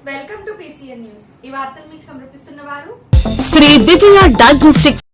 Welcome to PCN news. ఈ వార్తలు మీకు సమర్పిస్తున్న వారు శ్రీ విజయ డయాగ్నోస్టిక్స్.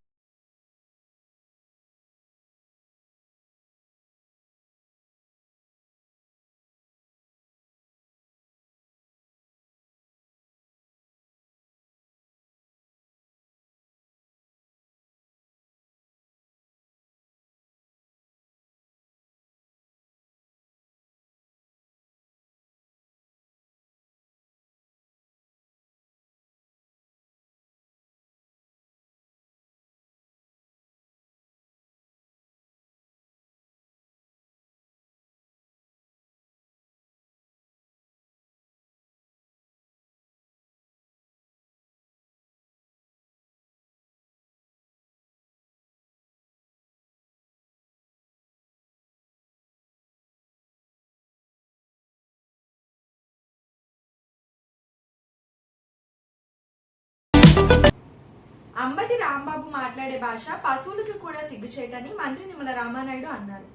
అంబటి రాంబాబు మాట్లాడే భాష పశువులకు కూడా సిగ్గుచేటని మంత్రి నిమ్మల రామానాయుడు అన్నారు.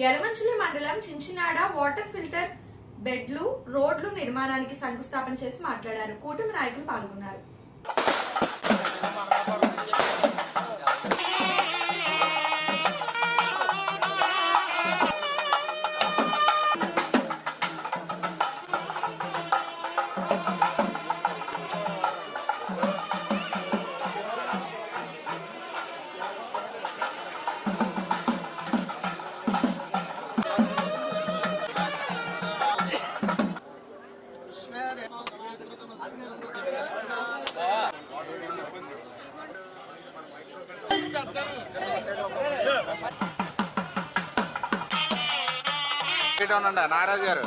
యలమంచిలి మండలం చించినాడ వాటర్ ఫిల్టర్ బెడ్లు రోడ్లు నిర్మాణానికి శంకుస్థాపన చేసి మాట్లాడారు. కూటమి నాయకులు పాల్గొన్నారు. నాగరాజు గారు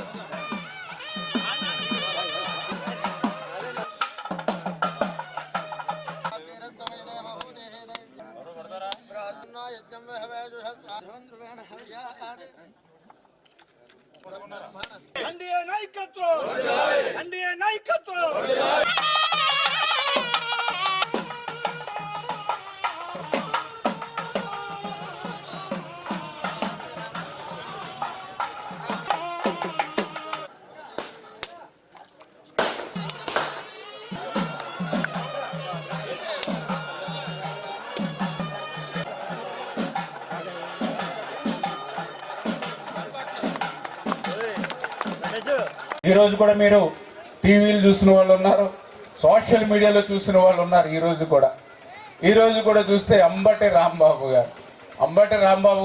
ఈరోజు కూడా మీరు టీవీలు చూసిన వాళ్ళు ఉన్నారు, సోషల్ మీడియాలో చూసిన వాళ్ళు ఉన్నారు. ఈరోజు కూడా చూస్తే అంబటి రాంబాబు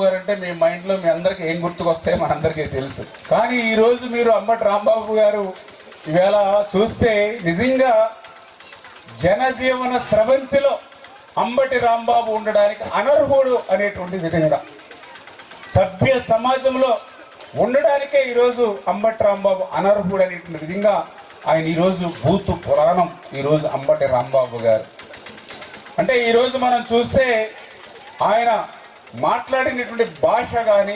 గారు అంటే మీ మైండ్లో మీ అందరికీ ఏం గుర్తుకొస్తాయో మనందరికీ తెలుసు. కానీ ఈరోజు మీరు అంబటి రాంబాబు గారు ఇవాళ చూస్తే నిజంగా జనజీవన స్రవంతిలో అంబటి రాంబాబు ఉండడానికి అనర్హుడు అనేటువంటి విధంగా సభ్య సమాజంలో ఉండడానికే ఈరోజు అంబటి రాంబాబు అనర్హుడు అనేటువంటి విధంగా ఆయన ఈరోజు భూతు పురాణం ఈరోజు అంబటి రాంబాబు గారు. అంటే ఈరోజు మనం చూస్తే ఆయన మాట్లాడినటువంటి భాష కానీ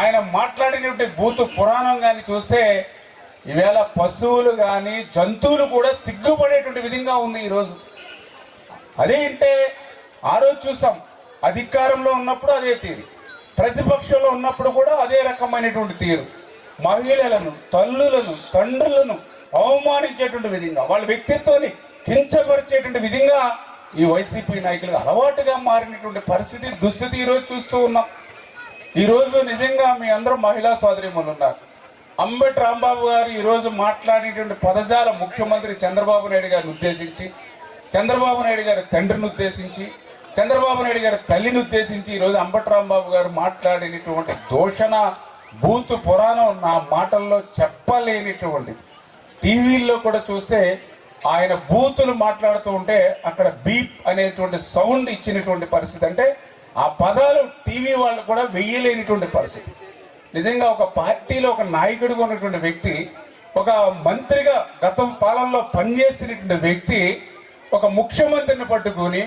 ఆయన మాట్లాడినటువంటి భూతు పురాణం కానీ చూస్తే ఈవేళ పశువులు కానీ జంతువులు కూడా సిగ్గుపడేటువంటి విధంగా ఉంది ఈరోజు. అదేంటే ఆ రోజు చూసాం, అధికారంలో ఉన్నప్పుడు అదే తీరు, ప్రతిపక్షంలో ఉన్నప్పుడు కూడా అదే రకమైనటువంటి తీరు. మహిళలను, తల్లులను, తండ్రులను అవమానించేటువంటి విధంగా, వాళ్ళ వ్యక్తిత్వాన్ని కించపరిచేటువంటి విధంగా ఈ వైసీపీ నాయకులకు అలవాటుగా మారినటువంటి పరిస్థితి, దుస్థితి ఈరోజు చూస్తూ ఉన్నాం. ఈరోజు నిజంగా మీ అందరూ మహిళా సోదరీమణులు ఉన్నారు. అంబటి రాంబాబు గారు ఈరోజు మాట్లాడేటువంటి పదజాల ముఖ్యమంత్రి చంద్రబాబు నాయుడు గారిని ఉద్దేశించి, చంద్రబాబు నాయుడు గారి తండ్రిని ఉద్దేశించి, చంద్రబాబు నాయుడు గారి తల్లిని ఉద్దేశించి ఈరోజు అంబటి రాంబాబు గారు మాట్లాడినటువంటి దూషణ భూతు పురాణం నా మాటల్లో చెప్పలేనిటువంటి. టీవీల్లో కూడా చూస్తే ఆయన బూతులు మాట్లాడుతూ ఉంటే అక్కడ బీప్ అనేటువంటి సౌండ్ ఇచ్చినటువంటి పరిస్థితి. అంటే ఆ పదాలు టీవీ వాళ్ళు కూడా వెయ్యలేనిటువంటి పరిస్థితి. నిజంగా ఒక పార్టీలో ఒక నాయకుడిగా ఉన్నటువంటి వ్యక్తి, ఒక మంత్రిగా గతం పాలనలో పనిచేసినటువంటి వ్యక్తి ఒక ముఖ్యమంత్రిని పట్టుకుని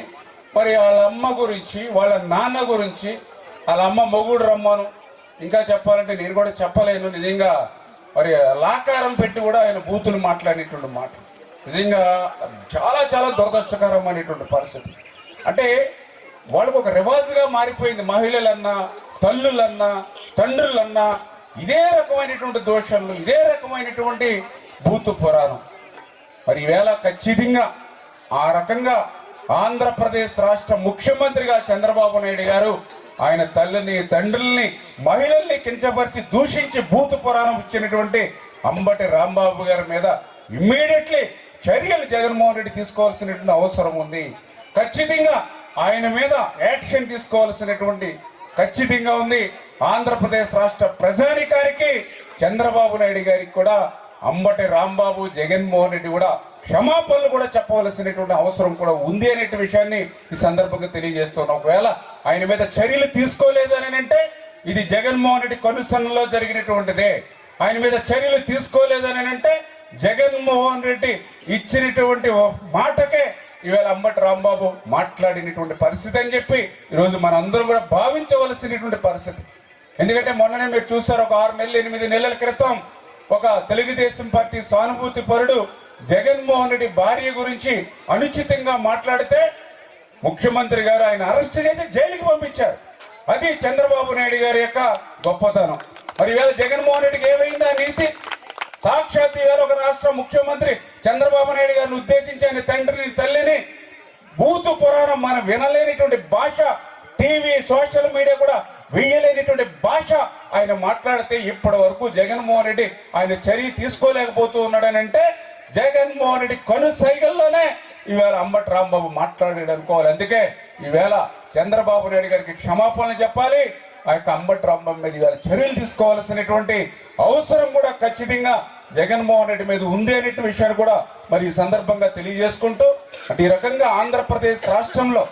మరి వాళ్ళ అమ్మ గురించి, వాళ్ళ నాన్న గురించి, వాళ్ళ అమ్మ మొగుడు రమ్మను, ఇంకా చెప్పాలంటే నేను కూడా చెప్పలేను, నిజంగా మరి లాకారం పెట్టి కూడా ఆయన బూతులు మాట్లాడేటువంటి మాట నిజంగా చాలా చాలా దురదృష్టకరమైనటువంటి పరిస్థితి. అంటే వాళ్ళకు ఒక రివాజుగా మారిపోయింది. మహిళలన్నా, తల్లులన్నా, తండ్రులన్నా ఇదే రకమైనటువంటి దోషాలు, ఇదే రకమైనటువంటి భూతు పురాణం. ఈవేళ ఖచ్చితంగా ఆ రకంగా ఆంధ్రప్రదేశ్ రాష్ట్ర ముఖ్యమంత్రిగా చంద్రబాబు నాయుడు గారు ఆయన తల్లిని తండ్రుల్ని మహిళల్ని కించపరిచి దూషించి భూత పురాణం ఇచ్చినటువంటి అంబటి రాంబాబు గారి మీద ఇమ్మీడియట్లీ చర్యలు జగన్మోహన్ రెడ్డి తీసుకోవాల్సినటువంటి అవసరం ఉంది. ఖచ్చితంగా ఆయన మీద యాక్షన్ తీసుకోవాల్సినటువంటి ఖచ్చితంగా ఉంది. ఆంధ్రప్రదేశ్ రాష్ట్ర ప్రజానికానికి చంద్రబాబు నాయుడు గారికి కూడా అంబటి రాంబాబు జగన్మోహన్ రెడ్డి కూడా క్షమాపణలు కూడా చెప్పవలసినటువంటి అవసరం కూడా ఉంది అనే విషయాన్ని ఈ సందర్భంగా తెలియజేస్తున్నాం. ఒకవేళ ఆయన మీద చర్యలు తీసుకోలేదు అని అంటే ఇది జగన్మోహన్ రెడ్డి కనుసన్నలో జరిగినటువంటిదే. ఆయన మీద చర్యలు తీసుకోలేదు అని అంటే జగన్మోహన్ రెడ్డి ఇచ్చినటువంటి మాటకే ఈవేళ అంబటి రాంబాబు మాట్లాడినటువంటి పరిస్థితి అని చెప్పి ఈరోజు మనందరం కూడా భావించవలసినటువంటి పరిస్థితి. ఎందుకంటే మొన్ననే మీరు చూసారు, ఒక 6 నెలలు 8 నెలల క్రితం ఒక తెలుగుదేశం పార్టీ సానుభూతి పరుడు జగన్మోహన్ రెడ్డి భార్య గురించి అనుచితంగా మాట్లాడితే ముఖ్యమంత్రి గారు ఆయన అరెస్ట్ చేసి జైలుకి పంపించారు. అది చంద్రబాబు నాయుడు గారి యొక్క గొప్పతనం. మరి ఈవేళ జగన్మోహన్ రెడ్డికి ఏమైంది ఆ నీతి? సాక్షాత్ ఈవేళ ఒక రాష్ట్ర ముఖ్యమంత్రి చంద్రబాబు నాయుడు గారిని ఉద్దేశించి ఆయన తండ్రిని తల్లిని భూతు పురాణం మనం వినలేనిటువంటి భాష, టీవీ సోషల్ మీడియా కూడా వేయలేనిటువంటి భాష ఆయన మాట్లాడితే ఇప్పటి వరకు జగన్మోహన్ రెడ్డి ఆయన చర్య తీసుకోలేకపోతూ ఉన్నాడని అంటే జగన్మోహన్ రెడ్డి కనుసైగల్లోనే ఈవేళ అంబటి రాంబాబు మాట్లాడాడు అనుకోవాలి. అందుకే ఈవేళ చంద్రబాబు నాయుడు గారికి క్షమాపణలు చెప్పాలి. ఆ యొక్క అంబటి రాంబాబు మీద ఈవేళ చర్యలు తీసుకోవాల్సినటువంటి అవసరం కూడా ఖచ్చితంగా జగన్మోహన్ రెడ్డి మీద ఉంది అనే విషయాన్ని కూడా మరి ఈ సందర్భంగా తెలియజేసుకుంటూ, అంటే ఈ రకంగా ఆంధ్రప్రదేశ్ రాష్ట్రంలో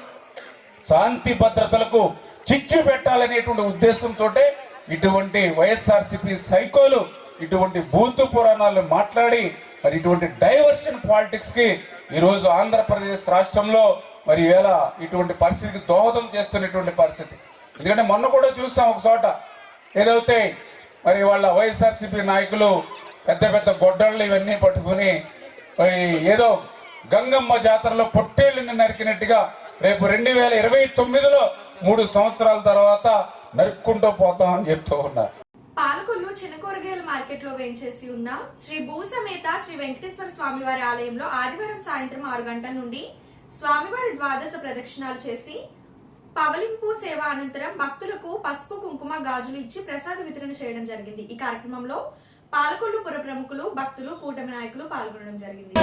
శాంతి భద్రతలకు చిచ్చు పెట్టాలనేటువంటి ఉద్దేశంతో ఇటువంటి వైఎస్ఆర్సీపీ సైకోలు ఇటువంటి భూతు పురాణాలు మాట్లాడి మరి ఇటువంటి డైవర్షన్ పాలిటిక్స్ కి ఈరోజు ఆంధ్రప్రదేశ్ రాష్ట్రంలో మరి వేళ ఇటువంటి పరిస్థితికి దోహదం చేస్తున్నటువంటి పరిస్థితి. ఎందుకంటే మొన్న కూడా చూసాం ఒక చోట ఏదైతే మరి వాళ్ళ వైఎస్ఆర్సీపీ నాయకులు పెద్ద పెద్ద గొడ్డళ్ళు ఇవన్నీ పట్టుకుని మరి ఏదో గంగమ్మ జాతరలో పొట్టేళ్ళని నరికినట్టుగా రేపు 2029లో 3 సంవత్సరాల తర్వాత నరుక్కుంటూ పోతామని చెప్తూ ఉన్నారు. పాలకొల్లు చిన్న కూరగాయల మార్కెట్ లో వేంచేసి ఉన్న శ్రీ భూసమేత శ్రీ వెంకటేశ్వర స్వామివారి ఆలయంలో ఆదివారం సాయంత్రం 6 గంటల నుండి స్వామివారి ద్వాదశ ప్రదక్షిణాలు చేసి పవలింపు సేవ అనంతరం భక్తులకు పసుపు కుంకుమ గాజులు ఇచ్చి ప్రసాద వితరణ చేయడం జరిగింది. ఈ కార్యక్రమంలో పాలకొల్లు పుర ప్రముఖులు, భక్తులు, కూటమి నాయకులు పాల్గొనడం జరిగింది.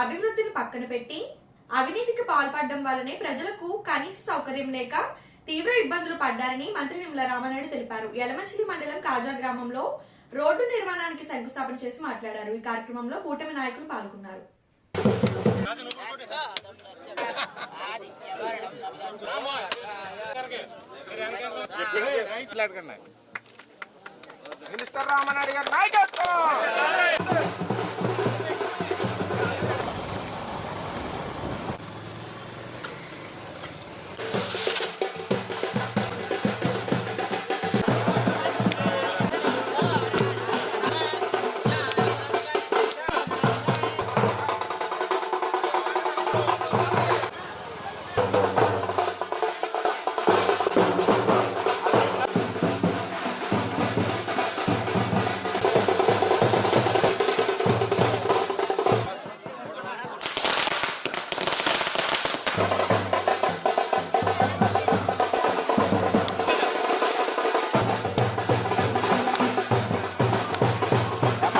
అభివృద్ధిని పక్కన పెట్టి అవినీతికి పాల్పడడం వల్లనే ప్రజలకు కనీస సౌకర్యం లేక తీవ్ర ఇబ్బందులు పడ్డారని మంత్రి నిమ్మల రామానాయుడు తెలిపారు. యలమంచిలి మండలం కాజా గ్రామంలో రోడ్డు నిర్మాణానికి శంకుస్థాపన చేసి మాట్లాడారు. ఈ కార్యక్రమంలో కూటమి నాయకులు పాల్గొన్నారు. మినిస్టర్ రామనాయుడు గారి నాయకత్వం.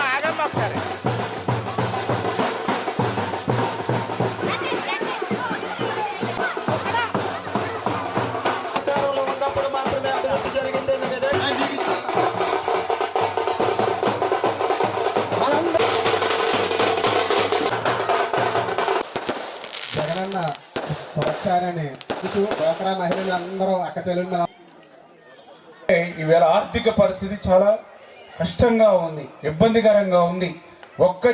ఆగమ్మ ఒకసారి. జగనన్న ప్రోత్సాహాన్ని డ్వాక్రా మహిళలు అందరూ అక్క చెల్లెళ్ళు ఈవేళ ఆర్థిక పరిస్థితి చాలా కష్టంగా ఉంది, ఇబ్బందికరంగా ఉంది. ఒక్క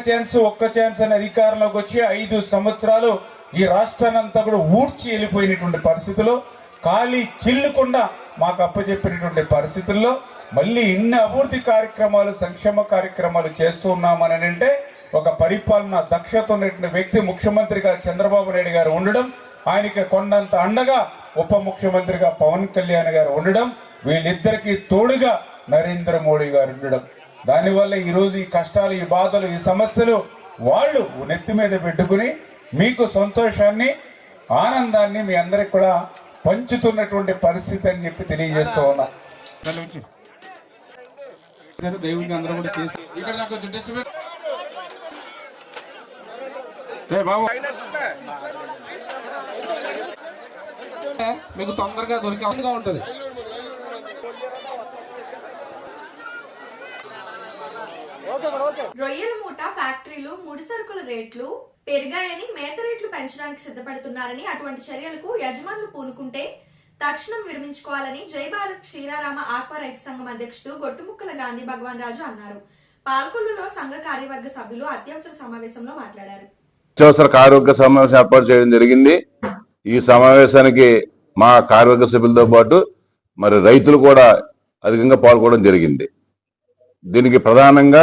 ఛాన్స్ అని అధికారంలోకి వచ్చి 5 సంవత్సరాలు ఈ రాష్ట్రాన్ని అంతా కూడా ఊడ్చి వెళ్ళిపోయినటువంటి పరిస్థితుల్లో, ఖాళీ చిల్లుకుండా మాకు అప్పచెప్పినటువంటి పరిస్థితుల్లో మళ్ళీ ఇన్ని అభివృద్ధి కార్యక్రమాలు, సంక్షేమ కార్యక్రమాలు చేస్తూ ఉన్నామని అంటే ఒక పరిపాలన దక్షత ఉన్నటువంటి వ్యక్తి ముఖ్యమంత్రిగా చంద్రబాబు నాయుడు గారు ఉండడం, ఆయనకి కొండంత అండగా ఉప ముఖ్యమంత్రిగా పవన్ కళ్యాణ్ గారు ఉండడం, వీళ్ళిద్దరికీ తోడుగా నరేంద్ర మోడీ గారు ఉండడం, దానివల్ల ఈరోజు ఈ కష్టాలు, ఈ బాధలు, ఈ సమస్యలు వాళ్ళు నెత్తి మీద పెట్టుకుని మీకు సంతోషాన్ని, ఆనందాన్ని మీ అందరికి కూడా పంచుతున్నటువంటి పరిస్థితి అని చెప్పి తెలియజేస్తూ ఉన్నా. దేవుడికి అందరూ కూడా చేసి బాబు మీకు తొందరగా దొరికే ఉంటుంది. రొయ్యల మూట ఫ్యాక్టరీలు ముడి సరుకుల రేట్లు పెరిగాయని, మేత రేట్లు పెంచడానికి సిద్ధపడుతున్నారని, అటువంటి చర్యలకు యజమానులు పూనుకుంటే తక్షణం విరమించుకోవాలని జై భారత్ క్షీరారామ ఆక్వా రైతు సంఘం అధ్యక్షుడు గొట్టుముక్కల గాంధీ భగవాన్ రాజు అన్నారు. పాల్కొల్లులో సంఘ కార్యవర్గ సభ్యులు అత్యవసర సమావేశంలో మాట్లాడారు. అత్యవసర కార్యవర్గ సమావేశం ఏర్పాటు చేయడం జరిగింది. ఈ సమావేశానికి మా కార్యవర్గ సభ్యులతో పాటు మరి రైతులు కూడా అధికంగా పాల్గొనడం జరిగింది. దీనికి ప్రధానంగా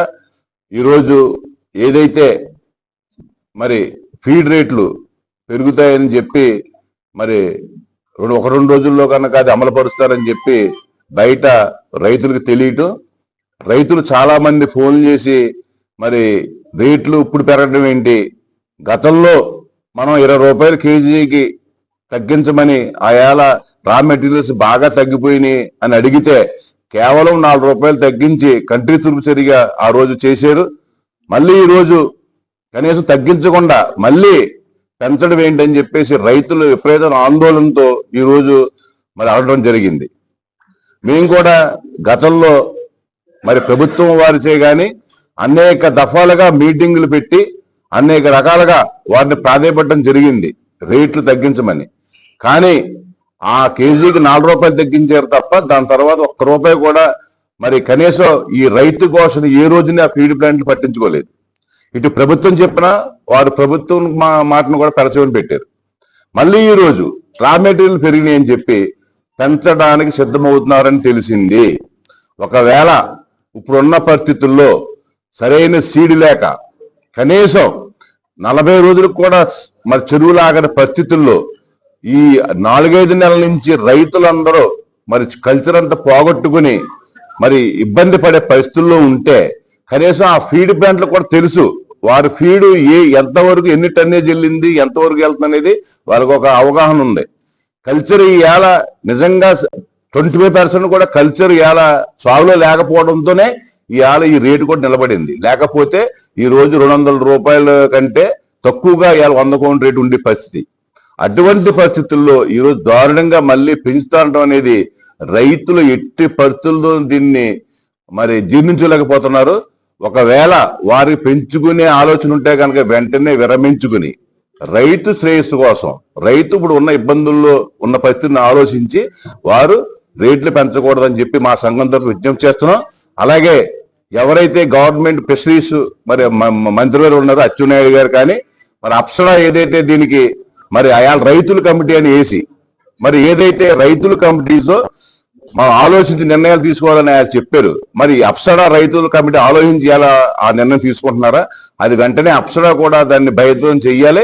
ఈరోజు ఏదైతే మరి ఫీడ్ రేట్లు పెరుగుతాయని చెప్పి మరి 1-2 రోజుల్లో కనుక అది అమలు పరుస్తారని చెప్పి బయట రైతులకు తెలియటం, రైతులు చాలా మంది ఫోన్లు చేసి మరి రేట్లు ఇప్పుడు పెరగడం ఏంటి, గతంలో మనం 20 రూపాయలు కేజీకి తగ్గించమని ఆయాల రా మెటీరియల్స్ బాగా తగ్గిపోయినాయి అని అడిగితే కేవలం 4 రూపాయలు తగ్గించి కంట్రీ తూర్పు చర్యగా ఆ రోజు చేశారు. మళ్ళీ ఈ రోజు కనీసం తగ్గించకుండా మళ్ళీ పెంచడం ఏంటని చెప్పేసి రైతులు విపరీతమైన ఆందోళనతో ఈ రోజు మరి అడగడం జరిగింది. మేము కూడా గతంలో మరి ప్రభుత్వం వారిచే గాని అనేక దఫాలుగా మీటింగులు పెట్టి అనేక రకాలుగా వారిని ప్రాధాన్యపడడం జరిగింది రేట్లు తగ్గించమని. కానీ ఆ కేజీకి 4 రూపాయలు తగ్గించారు తప్ప దాని తర్వాత 1 రూపాయి కూడా మరి కనీసం ఈ రైతు కోసం ఏ రోజునే ఆ ఫీడ్ ప్లాంట్లు పట్టించుకోలేదు. ఇటు ప్రభుత్వం చెప్పినా వారు ప్రభుత్వం మాటను కూడా పెరచమని పెట్టారు. మళ్ళీ ఈ రోజు రా మెటీరియల్ పెరిగినాయని చెప్పి పెంచడానికి సిద్ధమవుతున్నారని తెలిసింది. ఒకవేళ ఇప్పుడున్న పరిస్థితుల్లో సరైన సీడ్ లేక కనీసం 40 రోజులకు కూడా మరి చెరువులు ఆగని పరిస్థితుల్లో ఈ 4-5 నెలల నుంచి రైతులందరూ మరి కల్చర్ అంతా పోగొట్టుకుని మరి ఇబ్బంది పడే పరిస్థితుల్లో ఉంటే కనీసం ఆ ఫీడ్ ప్లాంట్లు కూడా తెలుసు, వారి ఫీడ్ ఎంతవరకు ఎన్ని టన్నేజ్ వెళ్ళింది, ఎంతవరకు వెళ్తుంది అనేది వారికి ఒక అవగాహన ఉంది. కల్చర్ ఇవాళ నిజంగా 25% కూడా కల్చర్ ఇవాళ సాగులో లేకపోవడంతోనే ఇవాళ ఈ రేటు కూడా నిలబడింది. లేకపోతే ఈ రోజు 200 రూపాయల కంటే తక్కువగా ఇవాళ 100 కౌంటర్ రేటు ఉండే పరిస్థితి. అటువంటి పరిస్థితుల్లో ఈరోజు దారుణంగా మళ్ళీ పెంచుతుండటం అనేది రైతులు ఎట్టి పరిస్థితుల్లో దీన్ని మరి జీర్ణించలేకపోతున్నారు. ఒకవేళ వారికి పెంచుకునే ఆలోచన ఉంటే కనుక వెంటనే విరమించుకుని రైతు శ్రేయస్సు కోసం, రైతు ఇప్పుడు ఉన్న ఇబ్బందుల్లో ఉన్న పరిస్థితిని ఆలోచించి వారు రేట్లు పెంచకూడదని చెప్పి మా సంఘం తరఫున విజ్ఞప్తి చేస్తున్నాం. అలాగే ఎవరైతే గవర్నమెంట్ ఫిషరీస్ మరి మంత్రివర్యులు ఉన్నారో అచ్చెన్నాయుడు గారు కానీ మరి అప్సరా ఏదైతే దీనికి మరి అయాల రైతుల కమిటీ అని వేసి మరి ఏదైతే రైతుల కమిటీతో మనం ఆలోచించి నిర్ణయాలు తీసుకోవాలని ఆయన చెప్పారు. మరి అప్సరా రైతుల కమిటీ ఆలోచించి ఎలా ఆ నిర్ణయం తీసుకుంటున్నారా? అది వెంటనే అప్సరా కూడా దాన్ని బయటం చెయ్యాలి.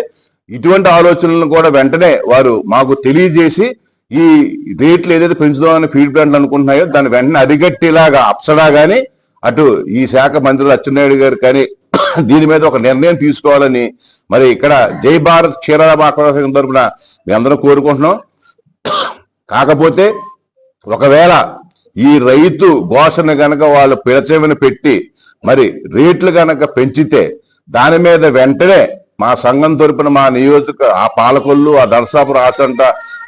ఇటువంటి ఆలోచనలను కూడా వెంటనే వారు మాకు తెలియజేసి ఈ రేట్లు ఏదైతే పెంచుదామని ఫీడ్బ్యాక్ అనుకుంటున్నాయో దాన్ని వెంటనే అరిగట్టేలాగా అప్సరా కానీ అటు ఈ శాఖ మంత్రులు అచ్చెన్నాయుడు గారు కానీ దీని మీద ఒక నిర్ణయం తీసుకోవాలని మరి ఇక్కడ జై భారత్ క్షీరాభార సంఘం తరఫున మేమందరం కోరుకుంటున్నాం. కాకపోతే ఒకవేళ ఈ రైతు ఘోషణ గనక వాళ్ళు పిలచమని పెట్టి మరి రేట్లు గనక పెంచితే దాని మీద వెంటనే మా సంఘం తరపున మా నియోజక ఆ పాలకొల్లు, ఆ దర్శాపురం, ఆచంట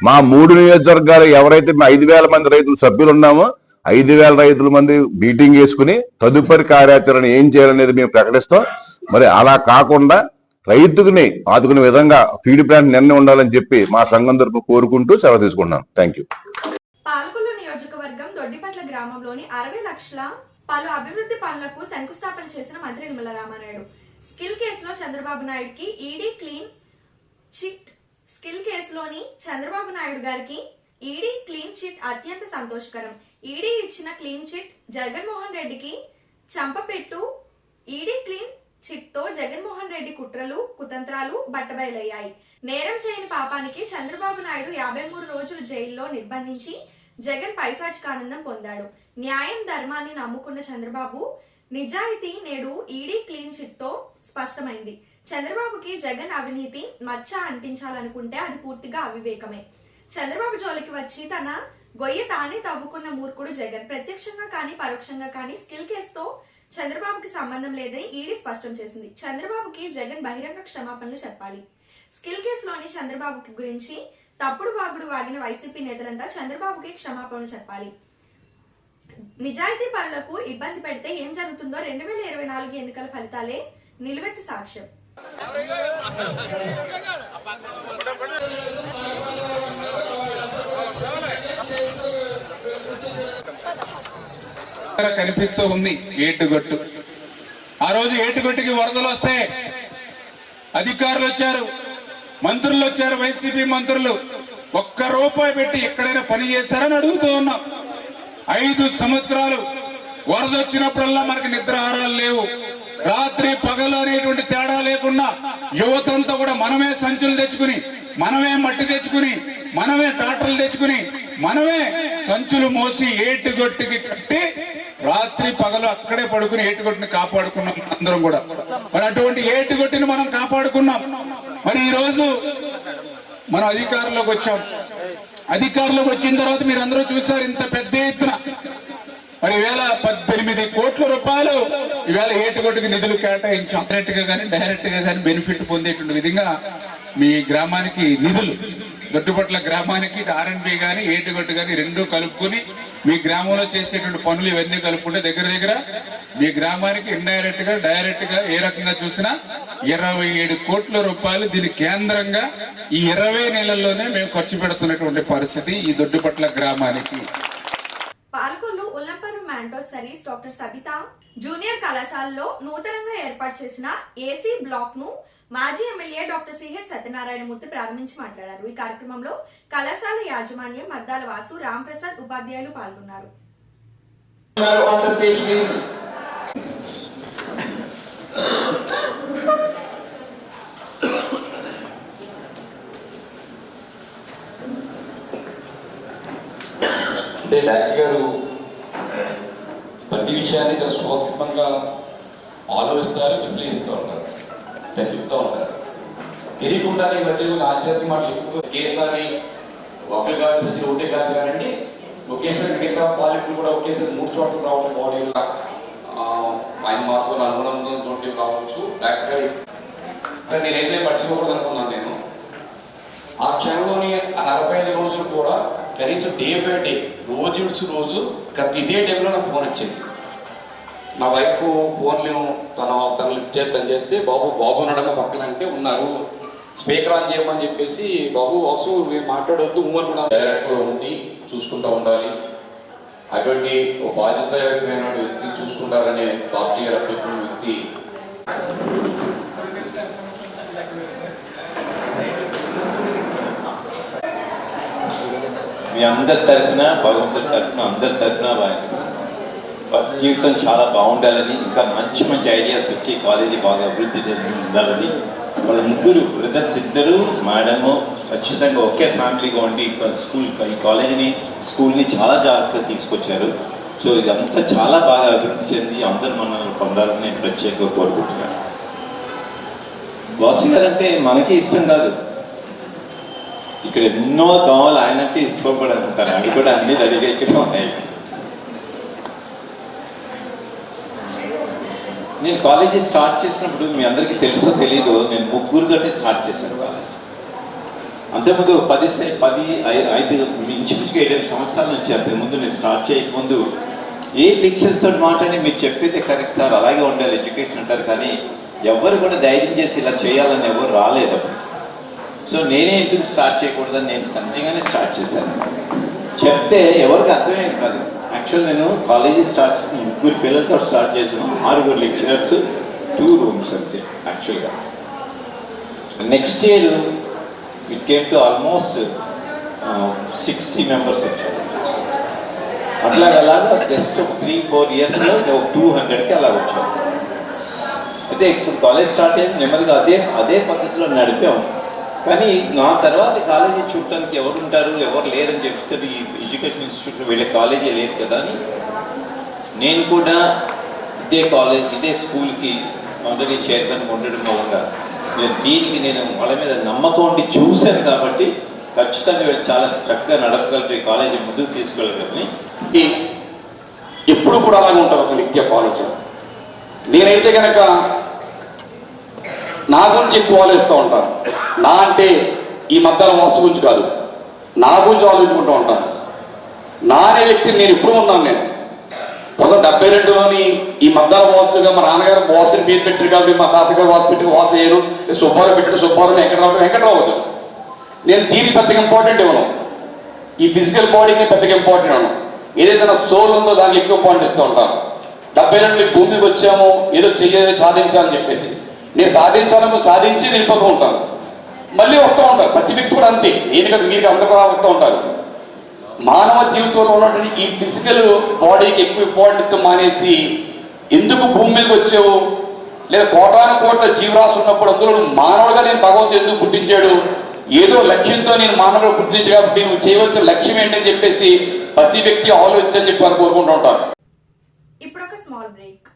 మా 3 నియోజకవర్గాలు ఎవరైతే 5,000 మంది రైతులు సభ్యులు ఉన్నామో 5,000 రైతుల మంది మీటింగ్ వేసుకుని తదుపరి కార్యాచరణ ఏం చేయాలనేది మేము ప్రకటిస్తాం. మరి అలా కాకుండా రైతుకుని ఆదుకునే విధంగా ఫీడ్ ప్లాంట్ నిర్ణయం ఉండాలని చెప్పి మా సంఘం తరపున కోరుకుంటూ సెలవు తీసుకుంటున్నాం. Thank you. పాలకొల్లు నియోజకవర్గం దొడ్డిపట్ల గ్రామంలోని 60 లక్షల పలు అభివృద్ధి పనులకు శంకుస్థాపన చేసిన మంత్రి నిమ్మల రామానాయుడు. స్కిల్ కేసులో చంద్రబాబు నాయుడుకి ఈడీ క్లీన్ చిట్. స్కిల్ కేసులోని చంద్రబాబు నాయుడు గారికి ఈడీ క్లీన్ చిట్ అత్యంత సంతోషకరం. ఈడీ ఇచ్చిన క్లీన్ చిట్ జగన్మోహన్ రెడ్డికి చంపపెట్టు. ఈడీ క్లీన్ చిట్ తో జగన్మోహన్ రెడ్డి కుట్రలు, కుతంత్రాలు బట్టబయలయ్యాయి. నేరం చేయని పాపానికి చంద్రబాబు నాయుడు 53 రోజులు జైల్లో నిర్బంధించి జగన్ పైశాచికానందం పొందాడు. న్యాయం, ధర్మాన్ని నమ్ముకున్న చంద్రబాబు నిజాయితీ నేడు ఈడీ క్లీన్ చిట్ తో స్పష్టమైంది. చంద్రబాబుకి జగన్ అవినీతి మచ్చ అంటించాలనుకుంటే అది పూర్తిగా అవివేకమే. చంద్రబాబు జోలికి వచ్చి తన గొయ్య తానే తవ్వుకున్న మూర్ఖుడు జగన్. ప్రత్యక్షంగా కానీ పరోక్షంగా కానీ స్కిల్ కేసుతో చంద్రబాబుకి సంబంధం లేదని ఈడీ స్పష్టం చేసింది. చంద్రబాబుకి జగన్ బహిరంగ క్షమాపణలు చెప్పాలి. స్కిల్ కేసులోని చంద్రబాబు గురించి తప్పుడు వాగుడు వాగిన వైసీపీ నేతలంతా చంద్రబాబుకి క్షమాపణలు చెప్పాలి. నిజాయితీ పరులకు ఇబ్బంది పెడితే ఏం జరుగుతుందో 2024 ఎన్నికల ఫలితాలే నిలువెత్తు సాక్ష్యం. కనిపిస్తూ ఉంది ఏటుగట్టు. ఆ రోజు ఏటుగట్టుకి వరదలు వస్తే అధికారులు వచ్చారు, మంత్రులు వచ్చారు, వైసీపీ మంత్రులు. ₹1 పెట్టి ఎక్కడైనా పని చేశారని అడుగుతూ ఉన్నాం. 5 సంవత్సరాలు వరద వచ్చినప్పుడల్లా మనకి నిద్రాహారాలు లేవు. రాత్రి పగలు అనేటువంటి తేడా లేకుండా యువతంతా కూడా మనమే సంచులు తెచ్చుకుని, మనమే మట్టి తెచ్చుకుని, మనమే ట్రాక్టర్లు తెచ్చుకుని, మనమే సంచులు మోసి ఏటుగొట్టుకి కట్టి రాత్రి పగలు అక్కడే పడుకుని ఏటుగొట్టుని కాపాడుకున్నాం అందరం కూడా. మరి అటువంటి ఏటుగొట్టిని మనం కాపాడుకున్నాం. మరి ఈ రోజు మనం అధికారంలోకి వచ్చాం. అధికారంలోకి వచ్చిన తర్వాత మీరు అందరూ చూసారు ఇంత పెద్ద ఎత్తున మరి ఈవేళ 18 కోట్ల రూపాయలు ఈవేళ ఏటుగొట్టుకి నిధులు కేటాయించాం. డైరెక్ట్ గా కానీ డైరెక్ట్ గా కానీ బెనిఫిట్ పొందేటువంటి విధంగా మీ గ్రామానికి నిధులు, దొడ్డిపట్ల గ్రామానికి R&B కానీ ఏటుగొట్టు కానీ రెండూ కలుపుకొని మీ గ్రామంలో చేసేటువంటి పనులు ఇవన్నీ కలుపుకుంటే దగ్గర మీ గ్రామానికి ఇండైరెక్ట్ గా డైరెక్ట్ గా ఏ రకంగా చూసినా 27 కోట్ల రూపాయలు దీని కేంద్రంగా ఈ 20 నెలల్లోనే మేము ఖర్చు పెడుతున్నటువంటి పరిస్థితి ఈ దొడ్డిపట్ల గ్రామానికి. పాలకొల్లు ఉల్లంపరు మాంటోసరీస్ డాక్టర్ సబితా జూనియర్ కళాశాలలో నూతనంగా ఏర్పాటు చేసిన ఏసీ బ్లాక్ ను మాజీ ఎమ్మెల్యే డాక్టర్ సిహెచ్ సత్యనారాయణమూర్తి ప్రారంభించి మాట్లాడారు. ఈ కార్యక్రమంలో కళాశాల యాజమాన్యం, మద్దాల వాసు, రాంప్రసాద్ ఉపాధ్యాయులు పాల్గొన్నారు. అంటే డాక్టర్ గారు ప్రతి విషయాన్ని చాలా సూక్ష్మంగా ఆలోచిస్తారు, విశ్లేషిస్తూ ఉంటారు, చెప్తూ ఉంటారు. తెలియకుండా ఈ మధ్య ఆధ్యాత్మిక మాటలు ఎక్కువ ఒకేసారి ఒకరి కాదు ఒకటే కాదు కానండి, ఒకేసారి మిగతా క్వాలిటీలు కూడా ఒకేసారి 3 చోట్ల రావడం, బాడీలో ఆయన మాత్రం అనుగుణంతో కావచ్చు. డాక్టర్ అంటే నేనైతే పట్టించుకోకూడదు అనుకున్నాను నేను. ఆ క్షణంలోని ఆ 45 రోజులు కూడా కనీసం డే బై డే రోజు విడిచి రోజు ఇదే టైంలో నాకు ఫోన్ వచ్చింది. నా వైఫ్ ఫోన్లు తను లిఫ్ట్ చేస్తే బాబు ఉన్నాడమ్మ పక్కన అంటే ఉన్నారు, స్పీకర్ ఆన్ చేయమని చెప్పేసి బాబు వాసు మీరు మాట్లాడవద్దు ఉమ్మని కూడా డైరెక్ట్లో ఉండి చూసుకుంటూ ఉండాలి. అటువంటి ఒక బాధ్యతమైన వ్యక్తి చూసుకుంటారనే పార్టీ రక్షకున్న వ్యక్తి మీ అందరి తరఫున భగవంతుడి తరఫున అందరి తరఫున జీవితం చాలా బాగుండాలని, ఇంకా మంచి మంచి ఐడియాస్ వచ్చి కాలేజీ బాగా అభివృద్ధి ఉండాలని, వాళ్ళ ముగ్గురు బ్రదర్స్ ఇద్దరు మేడము ఖచ్చితంగా ఒకే ఫ్యామిలీగా ఉండి ఈ కాలేజీని స్కూల్ని చాలా జాగ్రత్తగా తీసుకొచ్చారు. సో ఇదంతా చాలా బాగా అభివృద్ధి చెంది అందరూ మనల్ని పొందాలని నేను ప్రత్యేకంగా కోరుకుంటున్నాను. వాసు గారు అంటే మనకి ఇష్టం కాదు, ఇక్కడ ఎన్నో దోమలు ఆయనకి ఇష్టపడి అనుకుంటారు. అవి కూడా అన్ని రెడీగా ఇక్కడ ఉన్నాయి. నేను కాలేజీ స్టార్ట్ చేసినప్పుడు మీ అందరికీ తెలుసో తెలీదో నేను ముగ్గురుతోటి స్టార్ట్ చేశాను కాలేజ్. అంతకుముందు 5 ఇంచుమించుగా 7 సంవత్సరాల నుంచి అంతకుముందు నేను స్టార్ట్ చేయకముందు ఏ లెక్చర్స్ తోటి మాట్లాడి మీరు చెప్పేది కరెక్ట్ సార్ అలాగే ఉండాలి ఎడ్యుకేషన్ అంటారు, కానీ ఎవరు కూడా ధైర్యం చేసి ఇలా చేయాలని ఎవరు రాలేదు అప్పుడు. సో నేనే ఎందుకు స్టార్ట్ చేయకూడదని నేను నిజంగానే స్టార్ట్ చేశాను. చెప్తే ఎవరికి అర్థమయ్యేది కాదు. యాక్చువల్ నేను కాలేజీ స్టార్ట్ చేసిన 3 పిల్లలతో స్టార్ట్ చేసాను, 6 లెక్చరర్స్, 2 రూమ్స్ అంతే. యాక్చువల్గా next year it came to almost 60 members వచ్చారు. అలాగా జస్ట్ 3-4 ఇయర్స్లో 200కి అలా వచ్చాను. అయితే ఇప్పుడు కాలేజ్ స్టార్ట్ అయ్యింది, నెమ్మదిగా అదే పద్ధతిలో నడిపాము. కానీ నా తర్వాత కాలేజీ చూడటానికి ఎవరు ఉంటారు ఎవరు లేరని చెప్తే ఈ ఎడ్యుకేషన్ ఇన్స్టిట్యూట్లో వీళ్ళ కాలేజీ లేదు కదా అని నేను కూడా ఇదే స్కూల్కి ఆల్రెడీ చైర్మన్ ఉండడం మూలంగా నేను వాళ్ళ మీద నమ్మకం ఉండి చూశాను కాబట్టి ఖచ్చితంగా వీళ్ళు చాలా చక్కగా నడపగలరు, ఈ కాలేజీ ముందుకు తీసుకెళ్ళగలని. ఎప్పుడు కూడా అలాగే ఉంటారు ఒక వ్యక్తి యొక్క ఆలోచన. నేనైతే కనుక నా గురించి ఎక్కువ ఆలోచిస్తూ ఉంటాను. నా అంటే ఈ మధ్యలో వాస్తు గురించి కాదు, నా గురించి ఆలోచించుకుంటూ ఉంటాను. నా అనే వ్యక్తిని నేను ఎప్పుడు ఉన్నాను. నేను 1972లోని ఈ మధ్యలో వాసుగా మా నాన్నగారు వాసుని పేరు పెట్టారు కాబట్టి మా తాతగారు వాసు పెట్టి వాసు అయ్యారు, సుబ్బారావు పెట్టాడు, సుబ్బారావు వెంకటరావు అవుతాడు. నేను దీనికి పెద్దగా ఇంపార్టెంట్ ఇవ్వను, ఈ ఫిజికల్ బాడీకి పెద్దగా ఇంపార్టెంట్ ఇవ్వను. ఏదైతే నా సోల్ ఉందో దానికి ఎక్కువ ఇంపార్టెంట్ ఇస్తూ ఉంటాను. 72 భూమికి వచ్చాము ఏదో చెయ్యేదో సాధించాలని చెప్పేసి నేను సాధించి వెళ్ళిపోతూ ఉంటాను, మళ్ళీ వస్తూ ఉంటారు. ప్రతి వ్యక్తి కూడా అంతే, నేను కదా మీరు అందరూ కూడా వస్తూ ఉంటారు. మానవ జీవితంలో ఉన్నటువంటి ఈ ఫిజికల్ బాడీకి ఎక్కువ ఇంపార్టెంట్ మానేసి ఎందుకు భూమి మీదకి వచ్చావు, లేదా కోటాను జీవరాశి ఉన్నప్పుడు అందులో మానవుడిగా నేను భగవంతుడు ఎందుకు పుట్టించాడు, ఏదో లక్ష్యంతో నేను మానవుడు పుట్టించు కాబట్టి నువ్వు చేయవలసిన లక్ష్యం ఏంటని చెప్పేసి ప్రతి వ్యక్తి ఆలోచించని చెప్పి వారు కోరుకుంటూ ఉంటారు. ఇప్పుడు ఒక small break.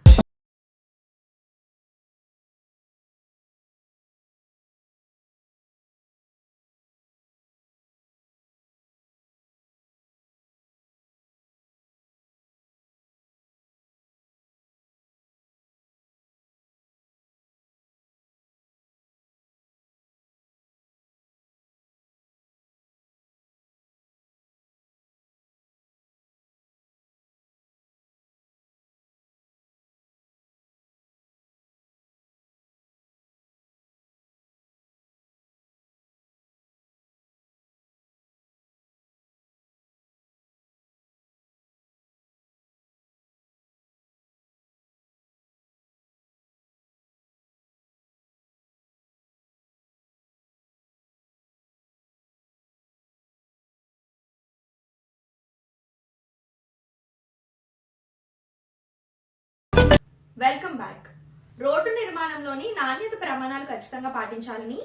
Welcome back. Road నిర్మాణంలోని నాణ్యత ప్రమాణాలు ఖచ్చితంగా పాటించాలని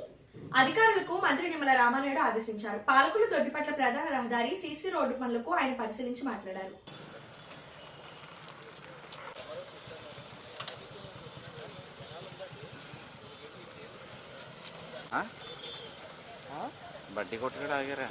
అధికారులకు మంత్రి నిమ్మల రామానాయుడు ఆదేశించారు. పాలకులు దొడ్డిపట్ల ప్రధాన రహదారి సీసీ రోడ్డు పనులకు ఆయన పరిశీలించి మాట్లాడారు. బడ్డీ కొట్టుగా ఆగారా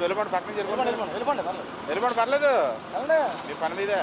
వెళ్ళిపోండి, పక్కన వెళ్ళిపోండి, పర్లేదు మీ పని మీదే.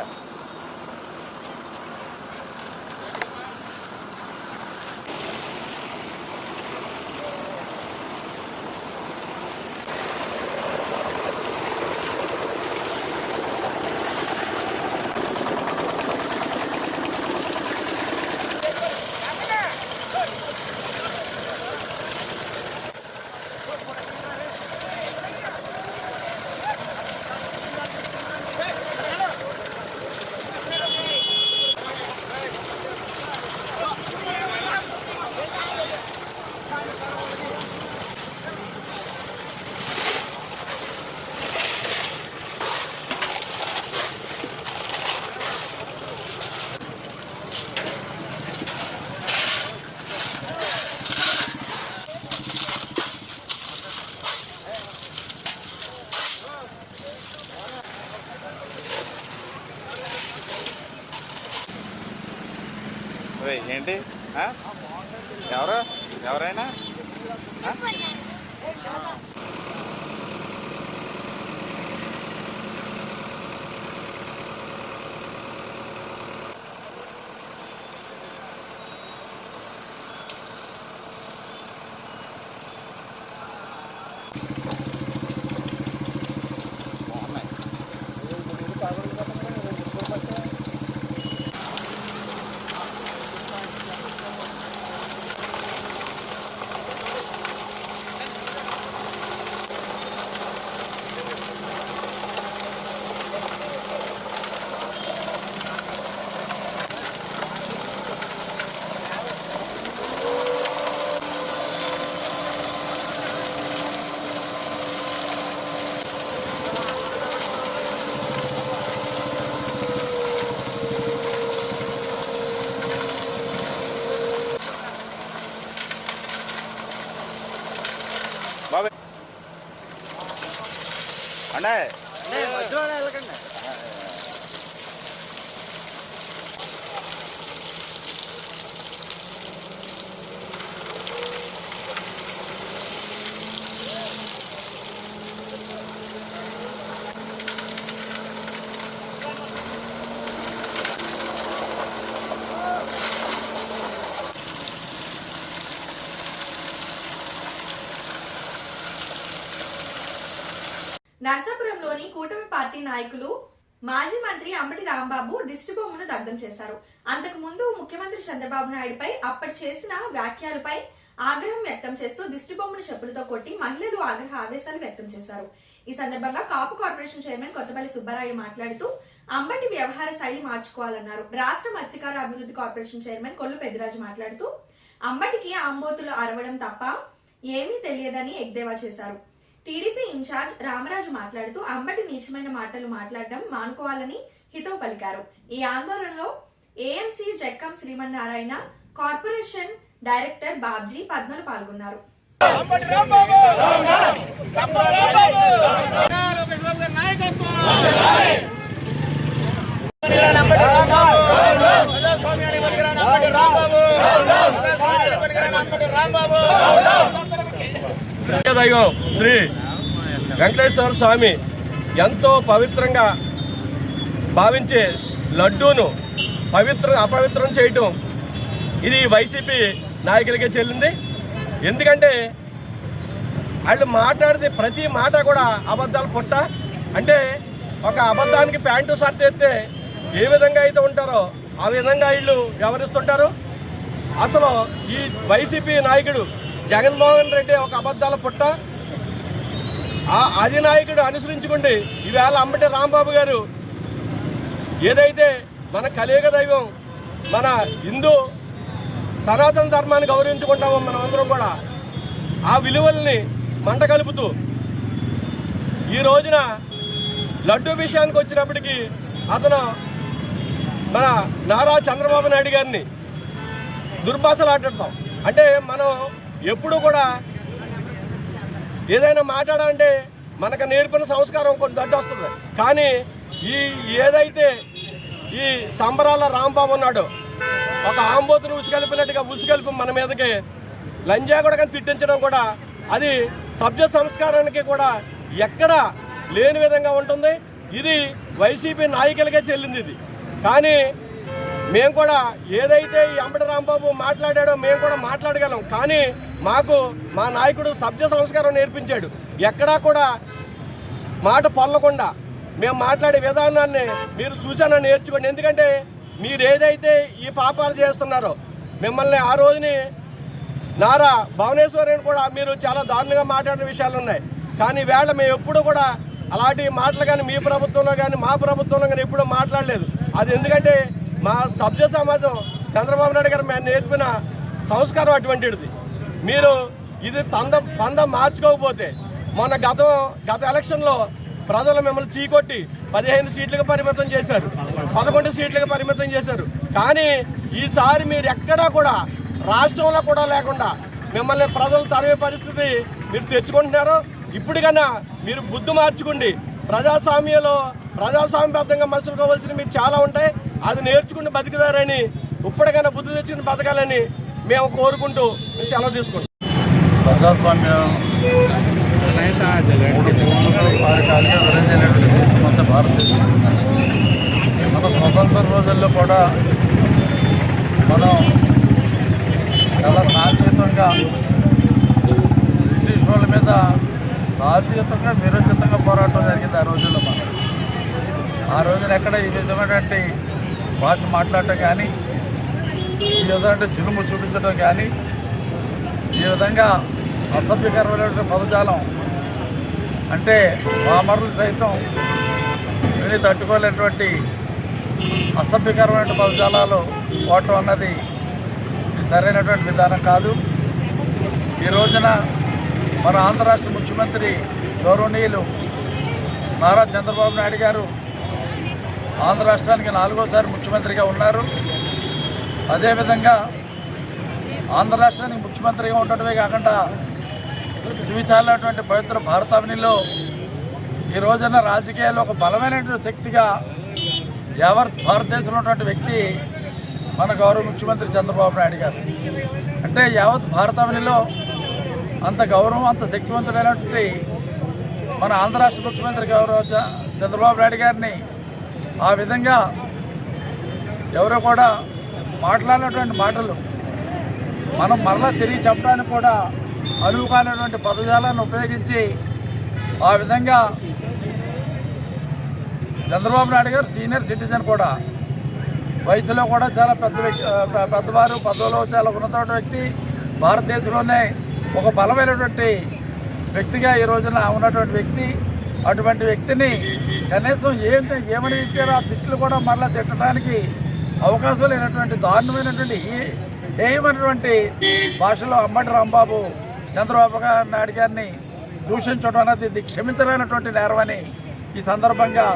ఏంటి ఎవరైనా బాబాయ్ అంటే వెళ్ళకండి. నర్సాపురంలోని కూటమి పార్టీ నాయకులు మాజీ మంత్రి అంబటి రాంబాబు దిష్టిబొమ్మను దగ్ధం చేశారు. అంతకుముందు ముఖ్యమంత్రి చంద్రబాబు నాయుడుపై అప్పటి చేసిన వ్యాఖ్యలపై ఆగ్రహం వ్యక్తం చేస్తూ దిష్టిబొమ్మను చెప్పులతో కొట్టి మహిళలు ఆగ్రహ ఆవేశాలు వ్యక్తం చేశారు. ఈ సందర్భంగా కాపు కార్పొరేషన్ చైర్మన్ కొత్తపల్లి సుబ్బారాయుడు మాట్లాడుతూ అంబటి వ్యవహార శైలి మార్చుకోవాలన్నారు. రాష్ట్ర మత్స్యకార అభివృద్ధి కార్పొరేషన్ చైర్మన్ కొల్లు పెద్దిరాజు మాట్లాడుతూ అంబటికి ఆంబోతులు అరవడం తప్ప ఏమీ తెలియదని ఎద్దేవా చేశారు. టీడీపీ ఇన్ఛార్జ్ రామరాజు మాట్లాడుతూ అంబటి నీచమైన మాటలు మాట్లాడడం మానుకోవాలని హితవు పలికారు. ఈ ఆందోళనలో AMC Jakkam Srimannarayana, corporation director Babji, పద్మలు పాల్గొన్నారు. దైవం శ్రీ వెంకటేశ్వర స్వామి ఎంతో పవిత్రంగా భావించే లడ్డూను అపవిత్రం చేయటం ఇది వైసీపీ నాయకులకే చెల్లింది. ఎందుకంటే వాళ్ళు మాట్లాడితే ప్రతి మాట కూడా అబద్ధాలు పుట్ట. అంటే ఒక అబద్ధానికి ప్యాంటు షర్ట్ ఎత్తే ఏ విధంగా అయితే ఉంటారో ఆ విధంగా వీళ్ళు వ్యవహరిస్తుంటారు. అసలు ఈ వైసీపీ నాయకుడు జగన్మోహన్ రెడ్డి ఒక అబద్ధాల పుట్ట. ఆ అధినాయకుడు అనుసరించుకుంటే ఈవేళ అంబటి రాంబాబు గారు ఏదైతే మన కలియుగ దైవం, మన హిందూ సనాతన ధర్మాన్ని గౌరవించుకుంటామో మనం అందరం కూడా ఆ విలువల్ని మంట కలుపుతూ ఈ రోజున లడ్డూ విషయానికి వచ్చినప్పటికీ అతను మన నారా చంద్రబాబు నాయుడు గారిని దుర్భాషలు ఆడుతాం. అంటే మనం ఎప్పుడు కూడా ఏదైనా మాట్లాడాలంటే మనకు నేర్పిన సంస్కారం కొంత దడ్డు వస్తుంది. కానీ ఏదైతే ఈ సంబరాల రాంబాబు ఉన్నాడో ఒక ఆంబోతును ఉసుకలిపినట్టుగా ఉసుకలిపి మన మీదకి లంజా కూడా తిట్టించడం కూడా అది సభ్య సంస్కారానికి కూడా ఎక్కడ లేని విధంగా ఉంటుంది. ఇది వైసీపీ నాయకులకే చెల్లింది ఇది. కానీ మేము కూడా ఏదైతే ఈ అంబటి రాంబాబు మాట్లాడాడో మేము కూడా మాట్లాడగలం. కానీ మాకు మా నాయకుడు సభ్య సంస్కారం నేర్పించాడు. ఎక్కడా కూడా మాట పొల్లకుండా మేము మాట్లాడే విధానాన్ని మీరు చూసానని నేర్చుకోండి. ఎందుకంటే మీరు ఏదైతే ఈ పాపాలు చేస్తున్నారో మిమ్మల్ని ఆ రోజుని నారా భువనేశ్వరిని కూడా మీరు చాలా దారుణంగా మాట్లాడిన విషయాలు ఉన్నాయి. కానీ వేళ మేము ఎప్పుడు కూడా అలాంటి మాటలు కానీ మీ ప్రభుత్వంలో కానీ మా ప్రభుత్వంలో కానీ ఎప్పుడూ మాట్లాడలేదు. అది ఎందుకంటే మా సభ్య సమాజం చంద్రబాబు నాయుడు గారు మేము నేర్పిన సంస్కారం అటువంటిది. మీరు ఇది పంద మార్చుకోకపోతే మొన్న గత ఎలక్షన్లో ప్రజలు మిమ్మల్ని చీకొట్టి 15 సీట్లకు పరిమితం చేశారు, 11 సీట్లకు పరిమితం చేశారు. కానీ ఈసారి మీరు ఎక్కడా కూడా రాష్ట్రంలో కూడా లేకుండా మిమ్మల్ని ప్రజలు తరిమే పరిస్థితి మీరు తెచ్చుకుంటున్నారు. ఇప్పటికన్నా మీరు బుద్ధి మార్చుకోండి. ప్రజాస్వామ్యబద్ధంగా మనుషులుకోవాల్సినవి మీకు చాలా ఉంటాయి. అది నేర్చుకుని బతికిదారని ఇప్పటికైనా బుద్ధి తెచ్చుకుని బతకాలని మేము కోరుకుంటూ సెలవు తీసుకుంటాం. ప్రజాస్వామ్యం 3 భారతదేశం అంతా భారతదేశం. మన స్వతంత్ర రోజుల్లో కూడా మనం చాలా శాంతియుతంగా బ్రిటిష్ వాళ్ళ మీద శాంతియుతంగా విరోచితంగా పోరాటం జరిగింది ఆ రోజుల్లో. ఆ రోజున ఎక్కడ ఈ విధమైనటువంటి భాష మాట్లాడటం కానీ, ఈ విధమైన జులుము చూపించడం కానీ, ఈ విధంగా అసభ్యకరమైనటువంటి పదజాలం అంటే పామరులు సైతం విని తట్టుకోలేనటువంటి అసభ్యకరమైన పదజాలాలు వాడటం అన్నది సరైనటువంటి విధానం కాదు. ఈ రోజున మన ఆంధ్ర రాష్ట్ర ముఖ్యమంత్రి గౌరవనీయులు నారా చంద్రబాబు నాయుడు గారు ఆంధ్ర రాష్ట్రానికి 4వసారి ముఖ్యమంత్రిగా ఉన్నారు. అదేవిధంగా ఆంధ్ర రాష్ట్రానికి ముఖ్యమంత్రిగా ఉండటమే కాకుండా సువిశాలమైనటువంటి పవిత్ర భారతావనిలో ఈ రోజున రాజకీయాల్లో ఒక బలమైనటువంటి శక్తిగా యావత్ భారతదేశంలో ఉన్నటువంటి వ్యక్తి మన గౌరవ ముఖ్యమంత్రి చంద్రబాబు నాయుడు గారు. అంటే యావత్ భారతావనిలో అంత గౌరవం, అంత శక్తివంతుడైనటువంటి మన ఆంధ్ర రాష్ట్ర ముఖ్యమంత్రి గౌరవ చంద్రబాబు నాయుడు గారిని ఆ విధంగా ఎవరో కూడా మాట్లాడినటువంటి మాటలు మనం మరలా తిరిగి చెప్పడానికి కూడా అనువు కానటువంటి పదజాలను ఉపయోగించి ఆ విధంగా చంద్రబాబు నాయుడు గారు సీనియర్ సిటిజన్ కూడా వయసులో కూడా చాలా పెద్దవారు, పదవిలో చాలా ఉన్నతమైన వ్యక్తి, భారతదేశంలోనే ఒక బలమైనటువంటి వ్యక్తిగా ఈ రోజున ఉన్నటువంటి వ్యక్తి. అటువంటి వ్యక్తిని కనీసం ఏమని తిట్టారో ఆ తిట్లు కూడా మరలా తిట్టడానికి అవకాశం లేనటువంటి దారుణమైనటువంటి ఏమైనటువంటి భాషలో అంబటి రాంబాబు చంద్రబాబు నాయుడు గారిని దూషించడం అనేది ఇది క్షమించలేనటువంటి నేరమని ఈ సందర్భంగా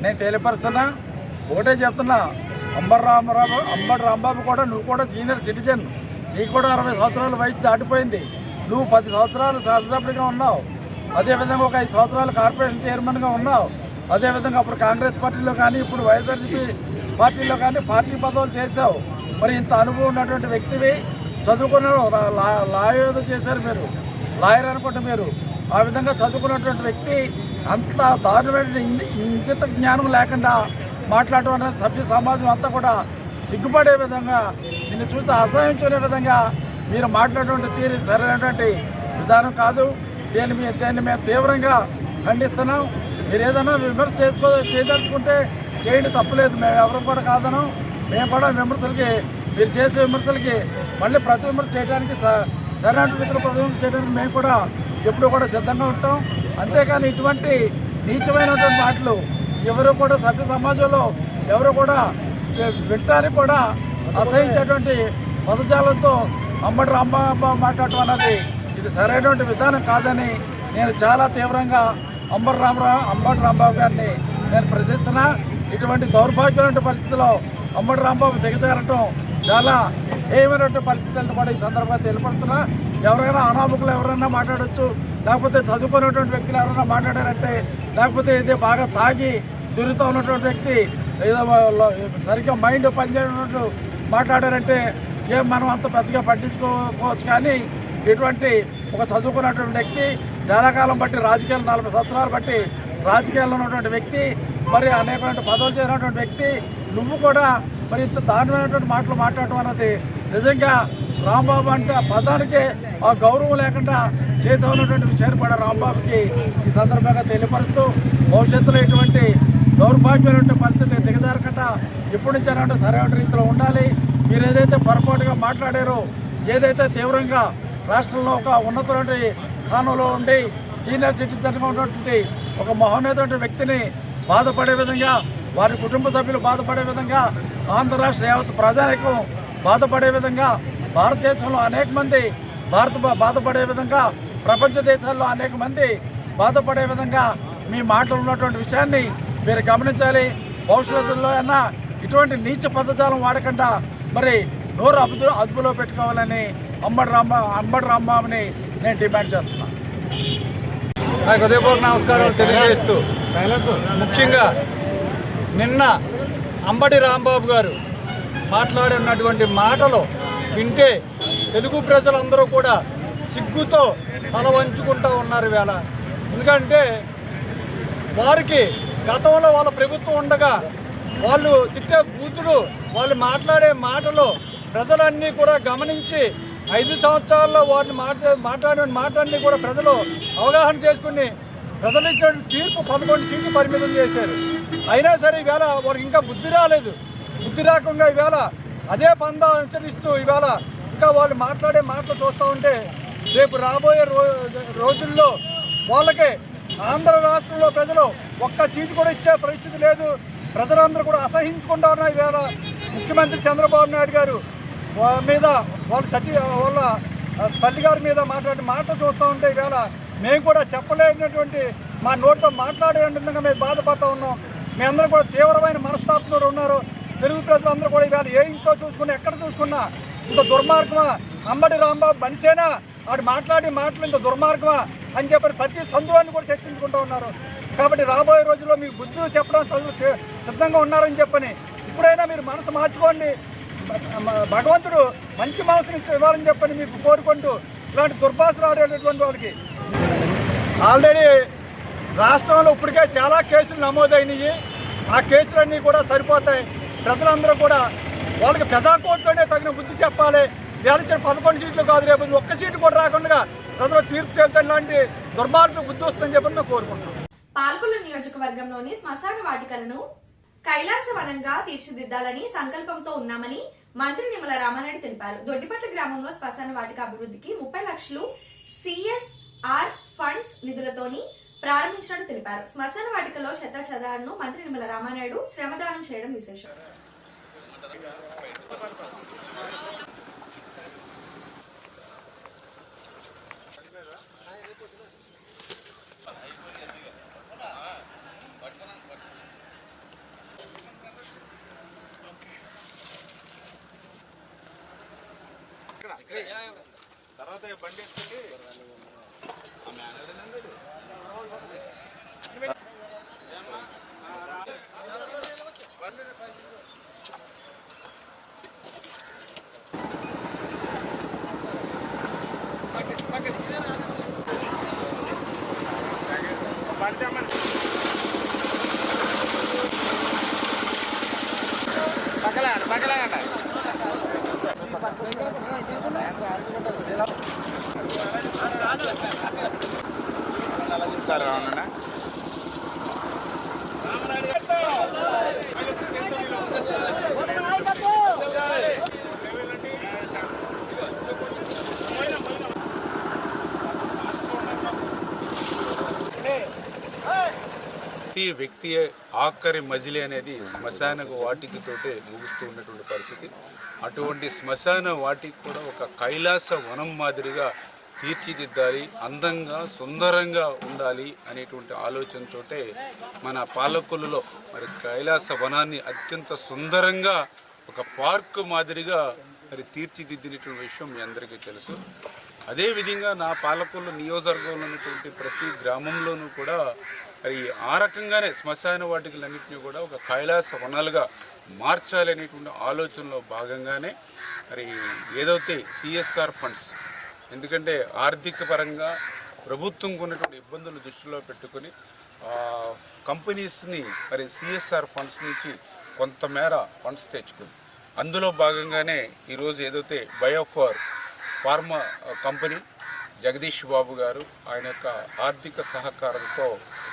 నేను తెలియపరుస్తున్నా. ఒకటే చెప్తున్నా, అంబటి రాంబాబు కూడా నువ్వు కూడా సీనియర్ సిటిజన్, నీకు కూడా 60 సంవత్సరాల వయసు దాటిపోయింది. నువ్వు 10 సంవత్సరాలు శాసనసభ్యుడిగా ఉన్నావు, అదేవిధంగా ఒక 5 సంవత్సరాలు కార్పొరేషన్ చైర్మన్గా ఉన్నావు, అదేవిధంగా అప్పుడు కాంగ్రెస్ పార్టీలో కానీ ఇప్పుడు వైఎస్ఆర్సీపీ పార్టీలో కానీ పార్టీ పదవులు చేశావు. మరి ఇంత అనుభవం ఉన్నటువంటి వ్యక్తివి, చదువుకున్నాడు, లా ఏదో చేశారు మీరు, లాయర్ అనుకుంటే మీరు, ఆ విధంగా చదువుకున్నటువంటి వ్యక్తి అంత దారుణమైన ఇంజిత జ్ఞానం లేకుండా మాట్లాడటం అనేది సభ్య సమాజం అంతా కూడా సిగ్గుపడే విధంగా, నిన్ను చూసి అసహించుకునే విధంగా మీరు మాట్లాడేటువంటి తీరు సరైనటువంటి విధానం కాదు. దీన్ని మేము తీవ్రంగా ఖండిస్తున్నాం. మీరు ఏదైనా విమర్శ చేయదలుచుకుంటే చేయండి, తప్పులేదు, మేము ఎవరు కూడా కాదనం. మేము కూడా విమర్శలకి, మీరు చేసే విమర్శలకి మళ్ళీ ప్రతి విమర్శ చేయడానికి, సరైన రీతిలో ప్రతివిమర్శ చేయడానికి మేము కూడా ఎప్పుడు కూడా సిద్ధంగా ఉంటాం. అంతేకాని ఇటువంటి నీచమైనటువంటి మాటలు ఎవరు కూడా సభ్య సమాజంలో ఎవరు కూడా వింటానికి కూడా అసహించేటువంటి పదజాలంతో అంబటి రాంబాబు మాట్లాడటం అన్నది ఇది సరైనటువంటి విధానం కాదని నేను చాలా తీవ్రంగా అంబటి రాంబాబు గారిని నేను ప్రశ్నిస్తున్నా. ఇటువంటి దౌర్భాగ్యమైన పరిస్థితిలో అంబటి రాంబాబు దిగజారటం చాలా ఏమైనటువంటి పరిస్థితులను కూడా ఈ సందర్భంగా తెలియపడుతున్నా. ఎవరైనా అనామకులు ఎవరైనా మాట్లాడవచ్చు, లేకపోతే చదువుకున్నటువంటి వ్యక్తులు ఎవరైనా మాట్లాడారంటే, లేకపోతే ఇది బాగా తాగి తిరుగుతూ ఉన్నటువంటి వ్యక్తి ఏదో సరిగ్గా మైండ్ పనిచేయనట్టు మాట్లాడారంటే మనం అంత పెద్దగా పట్టించుకోవచ్చు. కానీ ఇటువంటి ఒక చదువుకున్నటువంటి వ్యక్తి, చాలా కాలం బట్టి రాజకీయాలు 40 సంవత్సరాలు బట్టి రాజకీయాల్లో ఉన్నటువంటి వ్యక్తి, మరి అనేకమైన పదవులు చేసినటువంటి వ్యక్తి, నువ్వు కూడా మరి ఇంత దారుణమైనటువంటి మాటలు మాట్లాడటం అన్నది నిజంగా రాంబాబు అంటే ఆ పదానికే ఆ గౌరవం లేకుండా చేసే ఉన్నటువంటి విషయాన్ని కూడా రాంబాబుకి ఈ సందర్భంగా తెలియపరుస్తూ, భవిష్యత్తులో ఇటువంటి దౌర్భాగ్యమైనటువంటి పరిస్థితి దిగజారకుండా ఎప్పటి నుంచి అంటే సరైన రీతిలో ఉండాలి. మీరు ఏదైతే పొరపాటుగా మాట్లాడారో, ఏదైతే తీవ్రంగా రాష్ట్రంలో ఒక ఉన్నతమైన స్థానంలో ఉండి సీనియర్ సిటిజన్గా ఉన్నటువంటి ఒక మహోన్నతమైన వ్యక్తిని బాధపడే విధంగా, వారి కుటుంబ సభ్యులు బాధపడే విధంగా, ఆంధ్ర రాష్ట్ర యావత్ ప్రజానికం బాధపడే విధంగా, భారతదేశంలో అనేక మంది బాధపడే విధంగా, ప్రపంచ దేశాల్లో అనేక మంది బాధపడే విధంగా మీ మాటలు ఉన్నటువంటి విషయాన్ని మీరు గమనించాలి. భవిష్యత్తులో అన్నా ఇటువంటి నీచ పదజాలం వాడకుండా మరి నోరు అదుపులో పెట్టుకోవాలని అంబటి రాంబాబుని నేను డిమాండ్ చేస్తున్నాను. నాకు హృదయపూర్వక నమస్కారాలు తెలియజేస్తూ, ముఖ్యంగా నిన్న అంబటి రాంబాబు గారు మాట్లాడినటువంటి మాటలు వింటే తెలుగు ప్రజలందరూ కూడా సిగ్గుతో తల వంచుకుంటూ ఉన్నారు వేళ. ఎందుకంటే వారికి గతంలో వాళ్ళ ప్రభుత్వం ఉండగా వాళ్ళు తిట్టే బూతులు, వాళ్ళు మాట్లాడే మాటలు ప్రజలన్నీ కూడా గమనించి 5 సంవత్సరాల్లో వారిని మాట్లాడిన మాటలన్నీ కూడా ప్రజలు అవగాహన చేసుకుని ప్రజలు ఇచ్చిన తీర్పు 11 సీట్లు పరిమితం చేశారు. అయినా సరే ఈవేళ వారికి ఇంకా బుద్ధి రాలేదు. బుద్ధి రాకుండా ఈవేళ అదే పందా అనుసరిస్తూ ఈవేళ ఇంకా వాళ్ళు మాట్లాడే మాటలు చూస్తూ ఉంటే రేపు రాబోయే రోజుల్లో వాళ్ళకి ఆంధ్ర రాష్ట్రంలో ప్రజలు ఒక్క సీటు కూడా ఇచ్చే పరిస్థితి లేదు. ప్రజలందరూ కూడా అసహించుకుంటా ఉన్నారు. ఈవేళ ముఖ్యమంత్రి చంద్రబాబు నాయుడు గారు మీద వాళ్ళ తల్లిగారి మీద మాట్లాడే మాటలు చూస్తూ ఉంటే ఈవేళ మేము కూడా చెప్పలేనటువంటి మా నోటితో మాట్లాడే విధంగా మేము బాధపడుతూ ఉన్నాం. మేమందరం కూడా తీవ్రమైన మనస్తాపంతో ఉన్నారు. తెలుగు ప్రజలందరూ కూడా ఈవేళ ఏ ఇంట్లో చూసుకున్నా, ఎక్కడ చూసుకున్నా ఇంత దుర్మార్గమా, అంబటి రాంబాబు మనిషేనా, వాడు మాట్లాడే మాటలు ఇంత దుర్మార్గమా అని చెప్పి ప్రతి సందువాన్ని కూడా చర్చించుకుంటూ ఉన్నారు. కాబట్టి రాబోయే రోజుల్లో మీకు బుద్ధి చెప్పడానికి ప్రజలు సిద్ధంగా ఉన్నారని చెప్పని ఇప్పుడైనా మీరు మనసు మార్చుకోండి. భగవంతుడు మంచి మనసుని ఇవ్వాలని చెప్పని మీకు కోరుకుంటూ ఇలాంటి దుర్భాషలు ఆడేటటువంటి వాళ్ళకి ఆల్రెడీ రాష్ట్రంలో ఇప్పటికే చాలా కేసులు నమోదైనవి. ఆ కేసులన్నీ కూడా సరిపోతాయి. ప్రజలందరూ కూడా వాళ్ళకి ప్రజాకోర్టులోనే తగిన బుద్ధి చెప్పాలి. గెలిచిన 11 సీట్లు కాదు, రేపు 1 సీటు కూడా రాకుండా ప్రజలు తీర్పు చెబుతారు. ఇలాంటి దుర్మార్గులు బుద్ధి వస్తుందని చెప్పని మేము కోరుకుంటున్నాం. పాల్గొల్లు నియోజకవర్గంలోని శ్మశాన వాటికలను కైలాసవనంగా తీర్చిదిద్దాలని సంకల్పంతో ఉన్నామని మంత్రి నిమ్మల రామానాయుడు తెలిపారు. దొడ్డిపట్ల గ్రామంలో శ్మశాన వాటిక అభివృద్ధికి 30 లక్షలు CSR ఫండ్స్ నిధులతోని ప్రారంభించినట్టు తెలిపారు. శ్మశాన వాటికలో చెత్తాచెదారాన్ని మంత్రి నిమ్మల రామానాయుడు శ్రమదానం చేయడం విశేషం. సార్ అవునా ప్రతి వ్యక్తి ఆఖరి మజిలీ అనేది శ్మశాన వాటికతోటే ముగుస్తూ ఉన్నటువంటి పరిస్థితి. అటువంటి శ్మశాన వాటికి కూడా ఒక కైలాస వనం మాదిరిగా తీర్చిదిద్దాలి, అందంగా సుందరంగా ఉండాలి అనేటువంటి ఆలోచనతోటే మన పాలకొల్లులో మరి కైలాస వనాన్ని అత్యంత సుందరంగా ఒక పార్క్ మాదిరిగా మరి తీర్చిదిద్దినటువంటి విషయం మీ అందరికీ తెలుసు. అదేవిధంగా నా పాలకొల్లు నియోజకవర్గంలో ఉన్నటువంటి ప్రతి గ్రామంలోనూ కూడా మరి ఆ రకంగానే శ్మశాన వాటికలన్నింటినీ కూడా ఒక కైలాస వనాలుగా మార్చాలి అనేటువంటి ఆలోచనలో భాగంగానే మరి ఏదైతే CSR ఫండ్స్, ఎందుకంటే ఆర్థిక పరంగా ప్రభుత్వం ఉన్నటువంటి ఇబ్బందులు దృష్టిలో పెట్టుకొని కంపెనీస్ని మరి CSR ఫండ్స్ నుంచి కొంతమేర ఫండ్స్ తెచ్చుకుంది. అందులో భాగంగానే ఈరోజు ఏదైతే ఫార్మా కంపెనీ జగదీష్ బాబు గారు ఆయన యొక్క ఆర్థిక సహకారంతో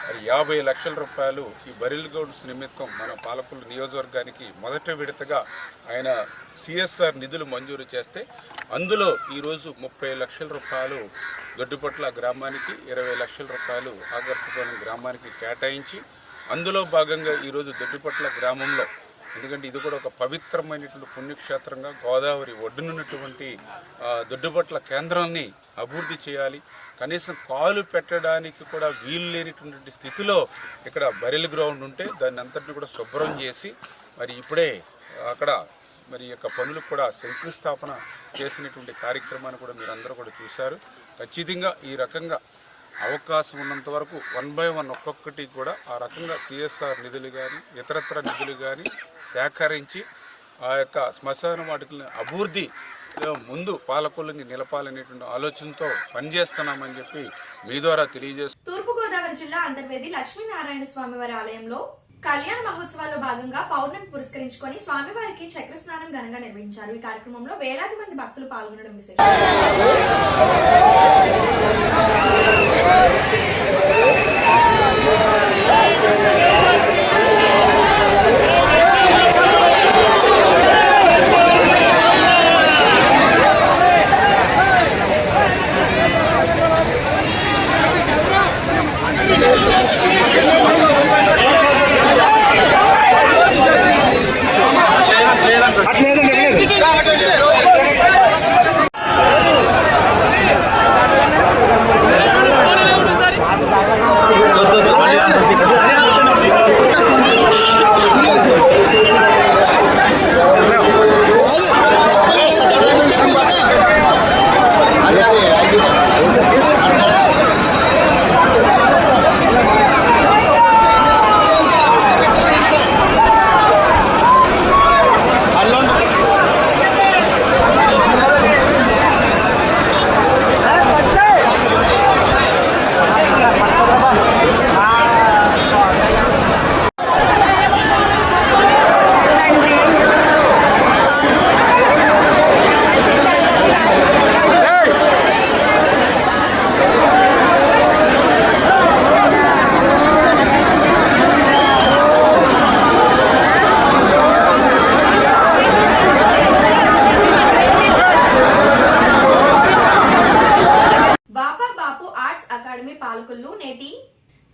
మరి 50 లక్షల రూపాయలు ఈ బరిల్ గౌడ్స్ నిమిత్తం మన పాలకొల్లు నియోజకవర్గానికి మొదటి విడతగా ఆయన CSR నిధులు మంజూరు చేస్తే అందులో ఈరోజు 30 లక్షల రూపాయలు దొడ్డిపట్ల గ్రామానికి, 20 లక్షల రూపాయలు ఆగర్తపాలెం గ్రామానికి కేటాయించి అందులో భాగంగా ఈరోజు దొడ్డిపట్ల గ్రామంలో, ఎందుకంటే ఇది కూడా ఒక పవిత్రమైనటువంటి పుణ్యక్షేత్రంగా గోదావరి ఒడ్డునున్నటువంటి దొడ్డిపట్ల కేంద్రాన్ని అభివృద్ధి చేయాలి. కనీసం కాలు పెట్టడానికి కూడా వీలు లేనిటువంటి స్థితిలో ఇక్కడ బరిల్ గ్రౌండ్ ఉంటే దాన్ని అంతటిని కూడా శుభ్రం చేసి మరి ఇప్పుడే అక్కడ మరి యొక్క పనులకు కూడా శంకుస్థాపన చేసినటువంటి కార్యక్రమాన్ని కూడా మీరందరూ కూడా చూశారు. ఖచ్చితంగా ఈ రకంగా అవకాశం ఉన్నంత వరకు 1 by 1 ఒక్కొక్కటి కూడా ఆ రకంగా CSR నిధులు కానీ ఇతరత్ర నిధులు కానీ సేకరించి ఆ యొక్క శ్మశాన వాటికలను అభివృద్ధి ముందు పాలకొల్లుని నిలపాలనేటువంటి ఆలోచనతో పనిచేస్తున్నామని చెప్పి మీ ద్వారా తెలియజేస్తున్నాం. తూర్పుగోదావరి జిల్లా అంతర్వేది లక్ష్మీనారాయణ స్వామివారి ఆలయంలో కళ్యాణ మహోత్సవాల్లో భాగంగా పౌర్ణమి పురస్కరించుకొని స్వామివారికి చక్ర స్నానం ఘనంగా నిర్వహించారు. ఈ కార్యక్రమంలో వేలాది మంది భక్తులు పాల్గొనడం విశేషం. నేటి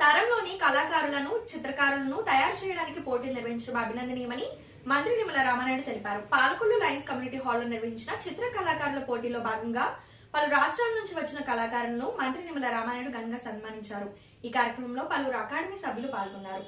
తరంలోని కళాకారులను చిత్రకారులను తయారు చేయడానికి పోటీలు నిర్వహించడం అభినందనీయమని మంత్రి నిమ్మల రామానాయుడు తెలిపారు. పాలకొల్లు లయన్స్ కమ్యూనిటీ హాల్లో నిర్వహించిన చిత్ర కళాకారుల పోటీలో భాగంగా పలు రాష్ట్రాల నుంచి వచ్చిన కళాకారులను మంత్రి నిమ్మల రామానాయుడు ఘనంగా సన్మానించారు. ఈ కార్యక్రమంలో పలువురు అకాడమీ సభ్యులు పాల్గొన్నారు.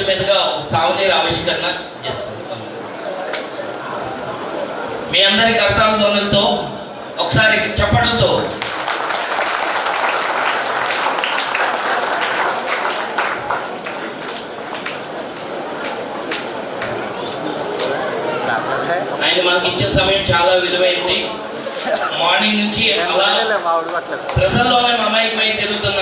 మీదుగా సాగునీరు ఆవిష్కరణ చేస్తున్నాం. మీ అందరి కర్తాల ధ్వనులతో ఒకసారి చప్పట్లతో ఆయన మనకి ఇచ్చే సమయం చాలా విలువైంది. మార్నింగ్ నుంచి అలా ప్రజల్లోనే మమైకమై తిరుగుతున్న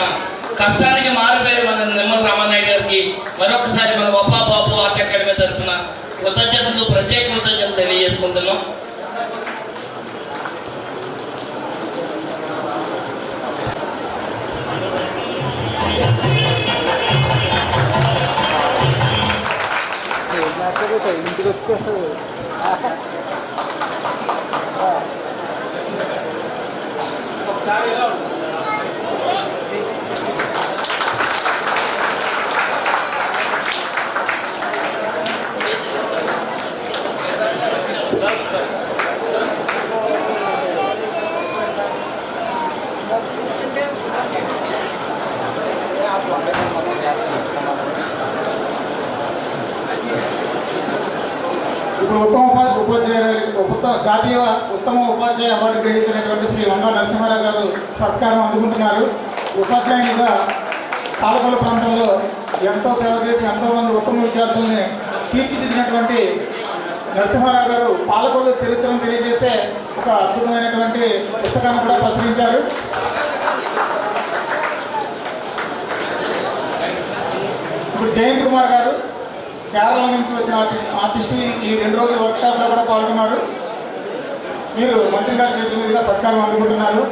కష్టానికి మారిపోయి మన నిమ్మల రామానాయుడు గారికి మరొకసారి మన వప్పా బాబు ఆర్ట్ అకాడమీ తరఫున కృతజ్ఞతలు, ప్రత్యేక కృతజ్ఞతలు తెలియజేసుకుంటున్నాం. ఇప్పుడు జాతీయ ఉత్తమ ఉపాధ్యాయ అవార్డు గ్రహీతైనటువంటి శ్రీ వంగా నరసింహారావు గారు సత్కారం అందుకుంటున్నారు. ఉపాధ్యాయునిగా పాలకొల్లు ప్రాంతంలో ఎంతో సేవ చేసి ఎంతోమంది ఉత్తమ విద్యార్థుల్ని తీర్చిదిద్దినటువంటి నరసింహారావు గారు పాలకొల్లు చరిత్రను తెలియజేసే ఒక అద్భుతమైనటువంటి పుస్తకాన్ని కూడా ప్రచురించారు. ఇప్పుడు జయంత్ కుమార్ గారు కేరళ నుంచి వచ్చిన ఆర్టిస్ట్ ఈ 2 రోజుల వర్క్షాప్లో కూడా పాల్గొన్నారు. మీరు మంత్రి గారి చేతుల మీదుగా సత్కారం అందుకుంటున్నారు.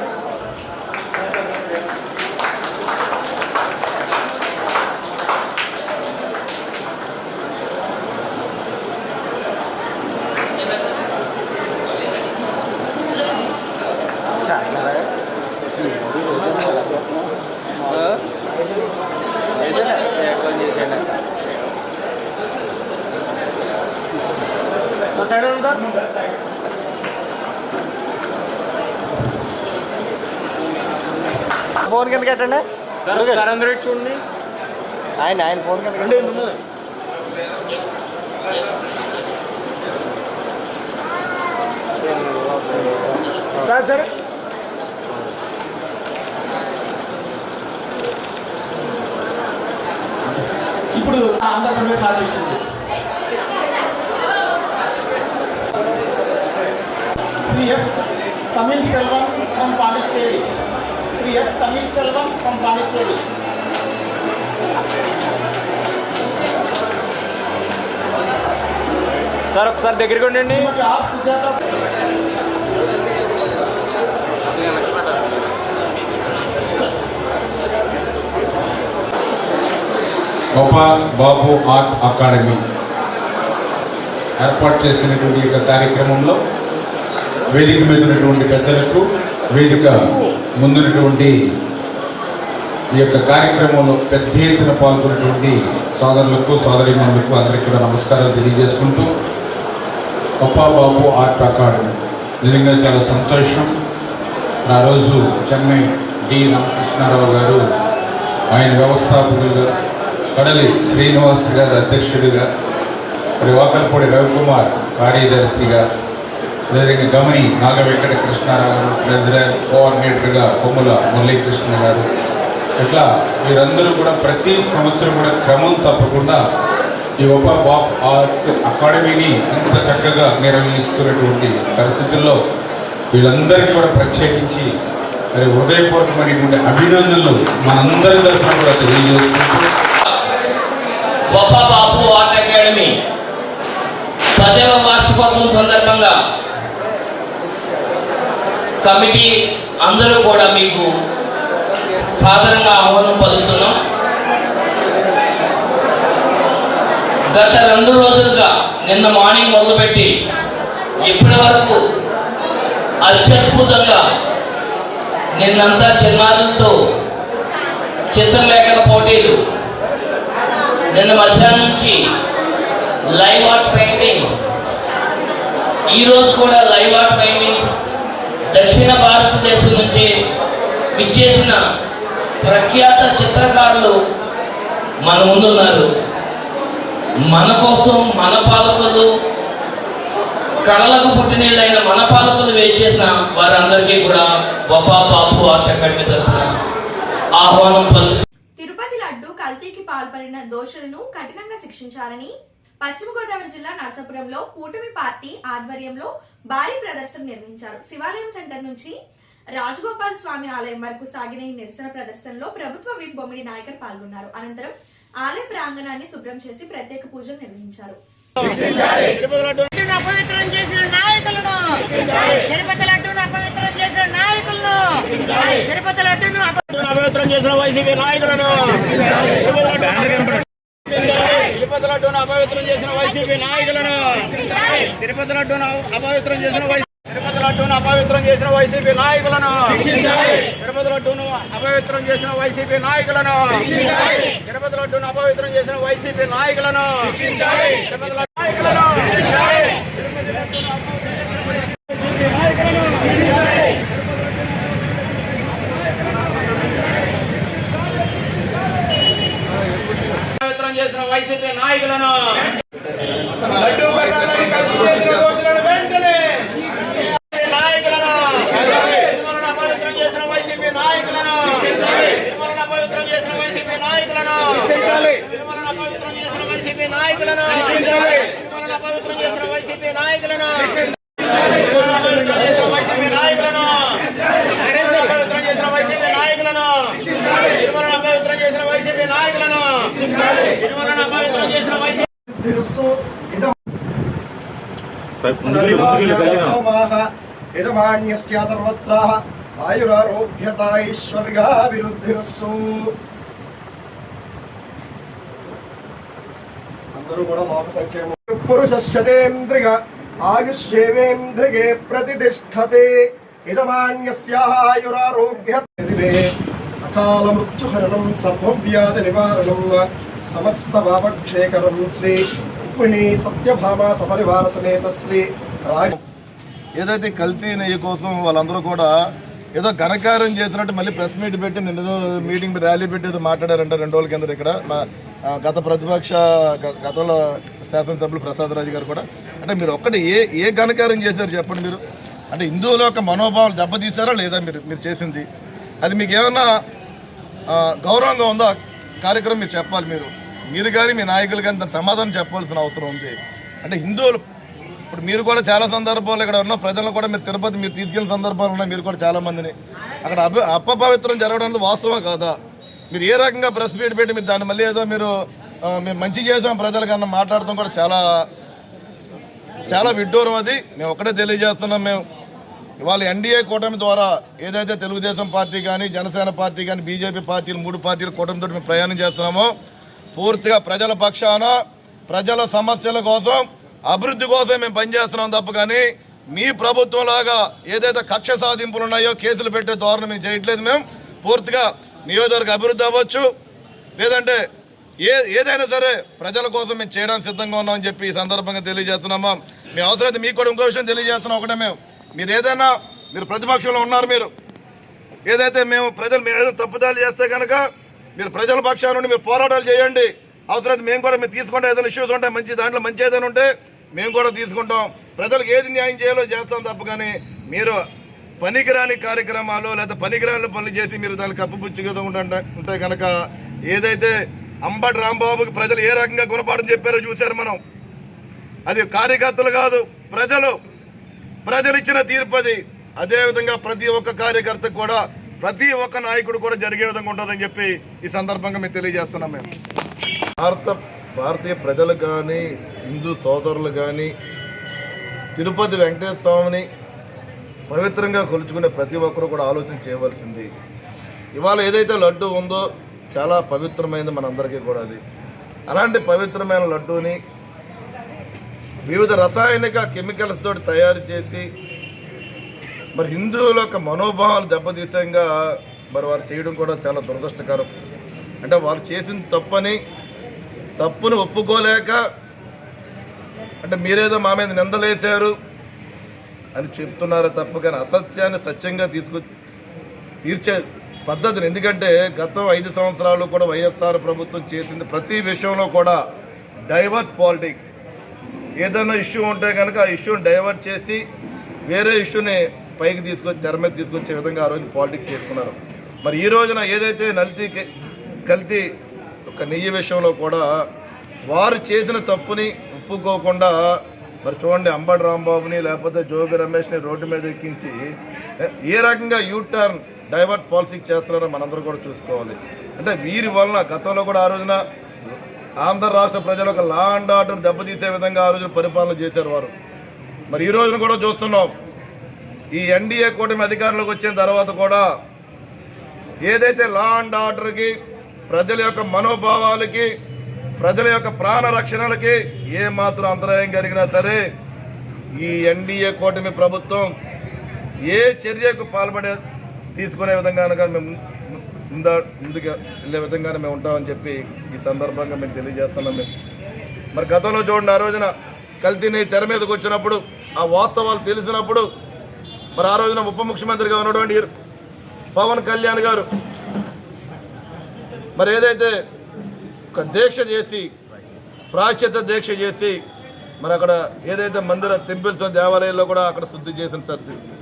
ఫోన్ కింద కట్టండి అందరూ చూడండి. ఆయన ఫోన్ కింద సరే ఇప్పుడు Andhra Pradesh artist Shri yes Tamil Selvam from Pondicherry. Shri yes Tamil Selvam from Pondicherry. Sir ఒకసారి దగ్గరికి ఉండండి. వప్పా బాబు ఆర్ట్ అకాడమీ ఏర్పాటు చేసినటువంటి యొక్క కార్యక్రమంలో వేదిక మీద ఉన్నటువంటి పెద్దలకు, వేదిక ముందున్నటువంటి ఈ యొక్క కార్యక్రమంలో పెద్ద ఎత్తున పాల్గొన్నటువంటి సోదరులకు, సోదరీమణులకు అందరికీ కూడా నమస్కారాలు తెలియజేసుకుంటూ, వప్పా బాబు ఆర్ట్ అకాడమీ నిజంగా చాలా సంతోషం. ఆ రోజు చెన్నై డి రామకృష్ణారావు గారు, ఆయన వ్యవస్థాపకులుగా, కడలి శ్రీనివాస్ గారు అధ్యక్షుడిగా, మరి వాకల్పూడి రవికుమార్ కార్యదర్శిగా, అదేవిధంగా గమని నాగ వెంకట కృష్ణారావు గారు ప్రెసిడెంట్, కోఆర్డినేటర్గా కొమ్ముల మురళీకృష్ణ గారు, ఇట్లా వీరందరూ కూడా ప్రతి సంవత్సరం కూడా క్రమం తప్పకుండా ఈ ఒప్ప బాబు ఆర్ట్ అకాడమీని ఇంత చక్కగా నిర్వహిస్తున్నటువంటి పరిస్థితుల్లో వీళ్ళందరికీ కూడా ప్రత్యేకించి మరి హృదయపూర్వకమైనటువంటి అభినందనలు మనందరి తరఫున కూడా తెలియజేస్తున్నాం. గొప్ప బాపు ఆర్ట్ అకాడమీ 10వ వార్షికోత్సవం సందర్భంగా కమిటీ అందరూ కూడా మీకు సాధారణంగా ఆహ్వానం పలుకుతున్నాం. గత 2 రోజులుగా నిన్న మార్నింగ్ మొదలుపెట్టి ఇప్పటి వరకు అత్యద్భుతంగా నిన్నంతా చిన్నారులతో చిత్రలేఖన పోటీలు, నిన్న మధ్యాహ్నం నుంచి లైవ్ ఆర్ట్ పెయింటింగ్, ఈరోజు కూడా లైవ్ ఆర్ట్ పెయింటింగ్ దక్షిణ భారతదేశం నుంచి విచ్చేసిన ప్రఖ్యాత చిత్రకారులు మన ముందున్నారు. మన కోసం మన పాలకులు, కళలకు పుట్టినీళ్ళైన మన పాలకులు వెయిట్ చేసిన వారందరికీ కూడా గొప్ప బాపు ఆర్ట్ అకాడమీ తరఫున ఆహ్వానం పలుకు. తిరుపతి లడ్డు కల్తీకి పాల్పడిన దోషులను కఠినంగా శిక్షించాలని పశ్చిమ గోదావరి జిల్లా నరసాపురంలో కూటమి పార్టీ ఆధ్వర్యంలో భారీ ప్రదర్శన నిర్వహించారు. శివాలయం సెంటర్ నుంచి రాజగోపాల స్వామి ఆలయం వరకు సాగిన ఈ నిరసన ప్రదర్శనలో ప్రభుత్వ విప్ బొమ్మిడి నాయకర్ పాల్గొన్నారు. అనంతరం ఆలయ ప్రాంగణాన్ని శుభ్రం చేసి ప్రత్యేక పూజలు నిర్వహించారు. అపవిత్రం చేసిన నాయకులను, తిరుపతి లడ్డూను అపవిత్రం చేసిన నాయకులను, తిరుపతి లడ్డూను అపవిత్రం చేసిన వైసీపీ నాయకులను, తిరుపతి లడ్డూను అపవిత్రం చేసిన వైసీపీ నాయకులను, తిరుపతి లడ్డూను అపవిత్రం చేసిన తిరుపతి లడ్డూను అపవిత్రం చేసిన వైసీపీ నాయకులను, తిరుపతి లడ్డూను అపవిత్రం చేసిన వైసీపీ నాయకులను, తిరుపతి లడ్డూను అపవిత్రం చేసిన వైసీపీ నాయకులను, తిరుపతి లడ్డు పవిత్రం చేసిన వైసీపీ నాయకులను, లడ్డూ ప్రసాదాన్ని కల్తీ చేసిన దోషులను వెంటనే నాయకులను, తిరుమలను అపవిత్రం చేసిన వైసీపీ నాయకులను, తిరుమలను అపవిత్రం చేసిన వైసీపీ నాయకులను, తిరుమలను అపవిత్రం చేసిన వైసీపీ నాయకులను, తిరుమలను అపవిత్రం చేసిన వైసీపీ నాయకులను, అపవిత్రం చేసిన వైసీపీ నాయకులను, అపవిత్రం చేసిన వైసీపీ నాయకులను, తిరుమలను అపవిత్రం చేసిన వైసీపీ నాయకులను, తిరుమలను అపవిత్రం చేసిన వైసీపీ యజమాన్యస్య సర్వత్రా ఆయురారోగ్యతాైశ్వర్యాభివృద్ధిరస్సు. అందరూ కూడా లోక సంఖ్యము. పురుషశతేంద్రియ ఆయుష్యేవేంద్రియే ప్రతిష్టతే యజమాన్యస్య ఆయురారోగ్యతే అకాల మృత్యుహరణం సర్వవ్యాధి నివారణం సమస్త పాపక్షేకరం శ్రీ రుక్మిణీ సత్యభామ సపరివార సమేత శ్రీ రాజ. ఏదైతే కల్తీ నెయ్యి కోసం వాళ్ళందరూ కూడా ఏదో ఘనకార్యం చేసినట్టు మళ్ళీ ప్రెస్ మీట్ పెట్టి నిన్న మీటింగ్ ర్యాలీ పెట్టి ఏదో మాట్లాడారంట 2 రోజుల కింద ఇక్కడ గత ప్రతిపక్ష గతంలో శాసనసభ్యులు ప్రసాద్ రాజు గారు కూడా. అంటే మీరు ఒక్కటి ఏ ఘనకార్యం చేశారు చెప్పండి మీరు? అంటే హిందువుల యొక్క మనోభావాలు దెబ్బతీశారా లేదా మీరు చేసింది? అది మీకు ఏమన్నా గౌరవంగా ఉందా కార్యక్రమం మీరు చెప్పాలి. మీరు కానీ మీ నాయకులు కానీ దాని సమాధానం చెప్పాల్సిన అవసరం ఉంది. అంటే హిందువులు ఇప్పుడు మీరు కూడా చాలా సందర్భాలు ఇక్కడ ఉన్న ప్రజలను కూడా మీరు తిరుపతి మీరు తీసుకెళ్ళిన సందర్భాలు ఉన్నాయి. మీరు కూడా చాలామందిని అక్కడ అపవిత్రం జరగడం వాస్తవం కాదా? మీరు ఏ రకంగా ప్రెస్ మీట్ పెట్టి మీరు దాన్ని మళ్ళీ ఏదో మేము మంచి చేసాం ప్రజలకన్నా మాట్లాడటం కూడా చాలా విడ్డూరం. అది మేము ఒక్కటే తెలియజేస్తున్నాం. మేము ఇవాళ ఎన్డీఏ కూటమి ద్వారా ఏదైతే తెలుగుదేశం పార్టీ కానీ జనసేన పార్టీ కానీ బీజేపీ పార్టీలు 3 పార్టీల కూటమితో మేము ప్రయాణం చేస్తున్నామో పూర్తిగా ప్రజల పక్షాన ప్రజల సమస్యల కోసం అభివృద్ధి కోసం మేము పనిచేస్తున్నాం తప్ప కానీ మీ ప్రభుత్వం లాగా ఏదైతే కక్ష సాధింపులు ఉన్నాయో కేసులు పెట్టే ధోరణి మేము చేయట్లేదు. మేము పూర్తిగా నియోజకవర్గ అభివృద్ధి అవ్వచ్చు లేదంటే ఏదైనా సరే ప్రజల కోసం మేము చేయడానికి సిద్ధంగా ఉన్నామని చెప్పి ఈ సందర్భంగా తెలియజేస్తున్నామా. మీ అవసరమైతే మీకు కూడా ఇంకో విషయం తెలియజేస్తున్నాం. ఒకటే మీరు ఏదైనా మీరు ప్రతిపక్షంలో ఉన్నారు. మీరు ఏదైతే మేము ఏదైనా తప్పుదాలు చేస్తే కనుక మీరు ప్రజల పక్షాన నుండి మీరు పోరాటాలు చేయండి. అవసరమైతే మేము కూడా మీరు తీసుకుంటే ఏదైనా ఇష్యూస్ ఉంటాయి దాంట్లో మంచి ఏదైనా ఉంటే మేము కూడా తీసుకుంటాం. ప్రజలకు ఏది న్యాయం చేయాలో చేస్తాం తప్ప కానీ మీరు పనికిరాని కార్యక్రమాలు లేదా పనికిరాని పనులు చేసి మీరు దానికి కప్పుపుచ్చుగా ఉంటే కనుక ఏదైతే అంబటి రాంబాబుకి ప్రజలు ఏ రకంగా గుణపాఠం చెప్పారో చూశారు మనం. అది కార్యకర్తలు కాదు, ప్రజలు ఇచ్చిన తీర్పు అది. అదేవిధంగా ప్రతి ఒక్క కార్యకర్తకు కూడా, ప్రతి ఒక్క నాయకుడు కూడా జరిగే విధంగా ఉంటుందని చెప్పి ఈ సందర్భంగా మేము తెలియజేస్తున్నాం. మేము భారతీయ ప్రజలు కానీ, హిందూ సోదరులు కానీ తిరుపతి వెంకటేశ్వర స్వామిని పవిత్రంగా కొలుచుకునే ప్రతి ఒక్కరు కూడా ఆలోచన చేయవలసింది. ఇవాళ ఏదైతే లడ్డు ఉందో చాలా పవిత్రమైనది మనందరికీ కూడా. అది అలాంటి పవిత్రమైన లడ్డూని వివిధ రసాయనిక కెమికల్స్ తోటి తయారు చేసి మరి హిందువుల యొక్క మనోభావాలు దెబ్బతీసంగా మరి వారు చేయడం కూడా చాలా దురదృష్టకరం. అంటే వారు చేసిన తప్పును ఒప్పుకోలేక, అంటే మీరేదో మా మీద నిందలేశారు అని చెప్తున్నారు తప్ప, కానీ అసత్యాన్ని సత్యంగా తీర్చే పద్ధతిని. ఎందుకంటే గత 5 సంవత్సరాలు కూడా వైఎస్ఆర్ ప్రభుత్వం చేసింది ప్రతి విషయంలో కూడా డైవర్ట్ పాలిటిక్స్. ఏదైనా ఇష్యూ ఉంటే కనుక ఆ ఇష్యూని డైవర్ట్ చేసి వేరే ఇష్యూని పైకి తీసుకొచ్చి తెర మీద తీసుకొచ్చే విధంగా ఆ రోజు పాలిటిక్స్ చేసుకున్నారు. మరి ఈ రోజున ఏదైతే కల్తీ ఒక నెయ్యి విషయంలో కూడా వారు చేసిన తప్పుని ఒప్పుకోకుండా మరి చూడండి, అంబటి రాంబాబుని లేకపోతే జోగి రమేష్ని రోడ్డు మీద ఎక్కించి ఏ రకంగా యూటర్న్ డైవర్ట్ పాలసీకి చేస్తున్నారో మనందరూ కూడా చూసుకోవాలి. అంటే వీరి వలన గతంలో కూడా ఆ రోజున ఆంధ్ర రాష్ట్ర ప్రజలు ఒక లా అండ్ ఆర్డర్ దెబ్బతీసే విధంగా ఆ రోజున పరిపాలన చేశారు వారు. మరి ఈ రోజున కూడా చూస్తున్నాం, ఈ ఎన్డీఏ కూటమి అధికారంలోకి వచ్చిన తర్వాత కూడా ఏదైతే లా అండ్ ఆర్డర్కి, ప్రజల యొక్క మనోభావాలకి, ప్రజల యొక్క ప్రాణ రక్షణలకి ఏమాత్రం అంతరాయం కలిగినా సరే ఈ ఎన్డీఏ కూటమి ప్రభుత్వం ఏ చర్యకు తీసుకునే విధంగానే మేము ముందుకు వెళ్ళే విధంగానే మేము ఉంటామని చెప్పి ఈ సందర్భంగా మేము తెలియజేస్తున్నాం. మరి గతంలో చూడండి, ఆ రోజున కల్తీని తెర మీదకి వచ్చినప్పుడు ఆ వాస్తవాలు తెలిసినప్పుడు మరి ఆ రోజున ఉప ముఖ్యమంత్రిగా ఉన్నటువంటి పవన్ కళ్యాణ్ గారు మరి ఏదైతే ఒక దీక్ష చేసి, ప్రాశ్చిత్య దీక్ష చేసి మరి అక్కడ ఏదైతే మందిర టెంపుల్స్ దేవాలయాల్లో కూడా అక్కడ శుద్ధి చేసిన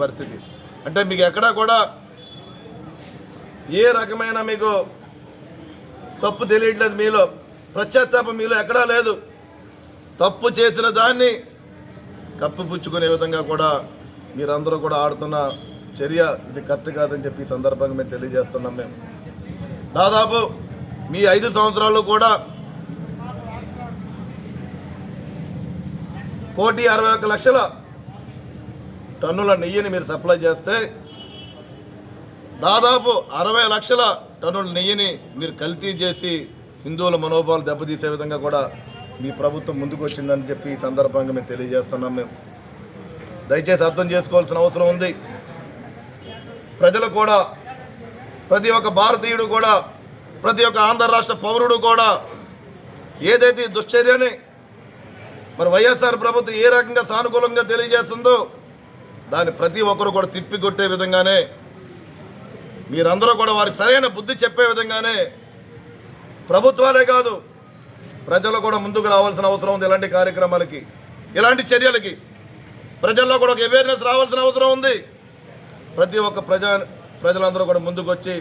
పరిస్థితి. అంటే మీకు ఎక్కడా కూడా ఏ రకమైన మీకు తప్పు తెలియట్లేదు, మీలో పశ్చాత్తాపం మీలో ఎక్కడా లేదు. తప్పు చేసిన దాన్ని కప్పిపుచ్చుకునే విధంగా కూడా మీరందరూ కూడా ఆడుతున్న చర్య ఇది కరెక్ట్ కాదని చెప్పి ఈ సందర్భంగా మేము తెలియజేస్తున్నాం. మేము దాదాపు మీ 5 సంవత్సరాలు కూడా 1,61,00,000 టన్నుల నెయ్యిని మీరు సప్లై చేస్తే దాదాపు 60 లక్షల టన్నుల నెయ్యిని మీరు కల్తీ చేసి హిందువుల మనోభావాలు దెబ్బతీసే విధంగా కూడా మీ ప్రభుత్వం ముందుకు వచ్చిందని చెప్పి ఈ సందర్భంగా మేము తెలియజేస్తున్నాం. మేము దయచేసి అర్థం చేసుకోవాల్సిన అవసరం ఉంది. ప్రజలు కూడా, ప్రతి ఒక్క భారతీయుడు కూడా, ప్రతి ఒక్క ఆంధ్ర రాష్ట్ర పౌరుడు కూడా ఏదైతే దుశ్చర్యని మరి వైఎస్ఆర్ ప్రభుత్వం ఏ రకంగా సానుకూలంగా తెలియజేస్తుందో దాన్ని ప్రతి ఒక్కరు కూడా తిప్పికొట్టే విధంగానే, మీరందరూ కూడా వారికి సరైన బుద్ధి చెప్పే విధంగానే ప్రభుత్వాలే కాదు ప్రజలు కూడా ముందుకు రావాల్సిన అవసరం ఉంది. ఇలాంటి కార్యక్రమాలకి, ఇలాంటి చర్యలకి ప్రజల్లో కూడా ఒక అవేర్నెస్ రావాల్సిన అవసరం ఉంది. ప్రతి ఒక్క ప్రజలందరూ కూడా ముందుకు వచ్చి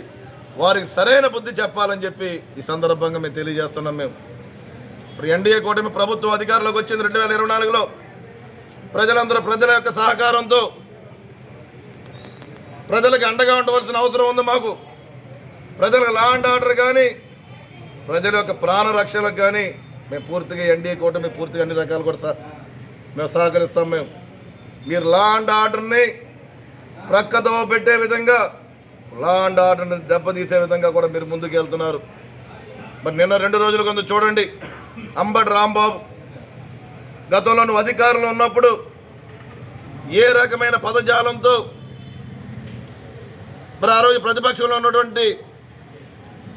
వారికి సరైన బుద్ధి చెప్పాలని చెప్పి ఈ సందర్భంగా మేము తెలియజేస్తున్నాం. మేము ఇప్పుడు ఎన్డీఏ కూటమి ప్రభుత్వం అధికారంలోకి వచ్చింది 2024లో. ప్రజలందరూ ప్రజల యొక్క సహకారంతో ప్రజలకు అండగా ఉండవలసిన అవసరం ఉంది. మాకు ప్రజలకు లా అండ్ ఆర్డర్ కానీ, ప్రజల యొక్క ప్రాణ రక్షణకు కానీ మేము పూర్తిగా ఎన్డీఏ కూటమి పూర్తిగా అన్ని రకాలు కూడా మేము సహకరిస్తాం. మీరు లా అండ్ ఆర్డర్ని ప్రక్కదో పెట్టే విధంగా, లా అండ్ ఆర్డర్ని దెబ్బతీసే విధంగా కూడా మీరు ముందుకు వెళ్తున్నారు. మరి నిన్న 2 రోజుల కింద చూడండి, అంబటి రాంబాబు గతంలో నువ్వు అధికారంలో ఉన్నప్పుడు ఏ రకమైన పదజాలంతో మరి ఆ రోజు ప్రతిపక్షంలో ఉన్నటువంటి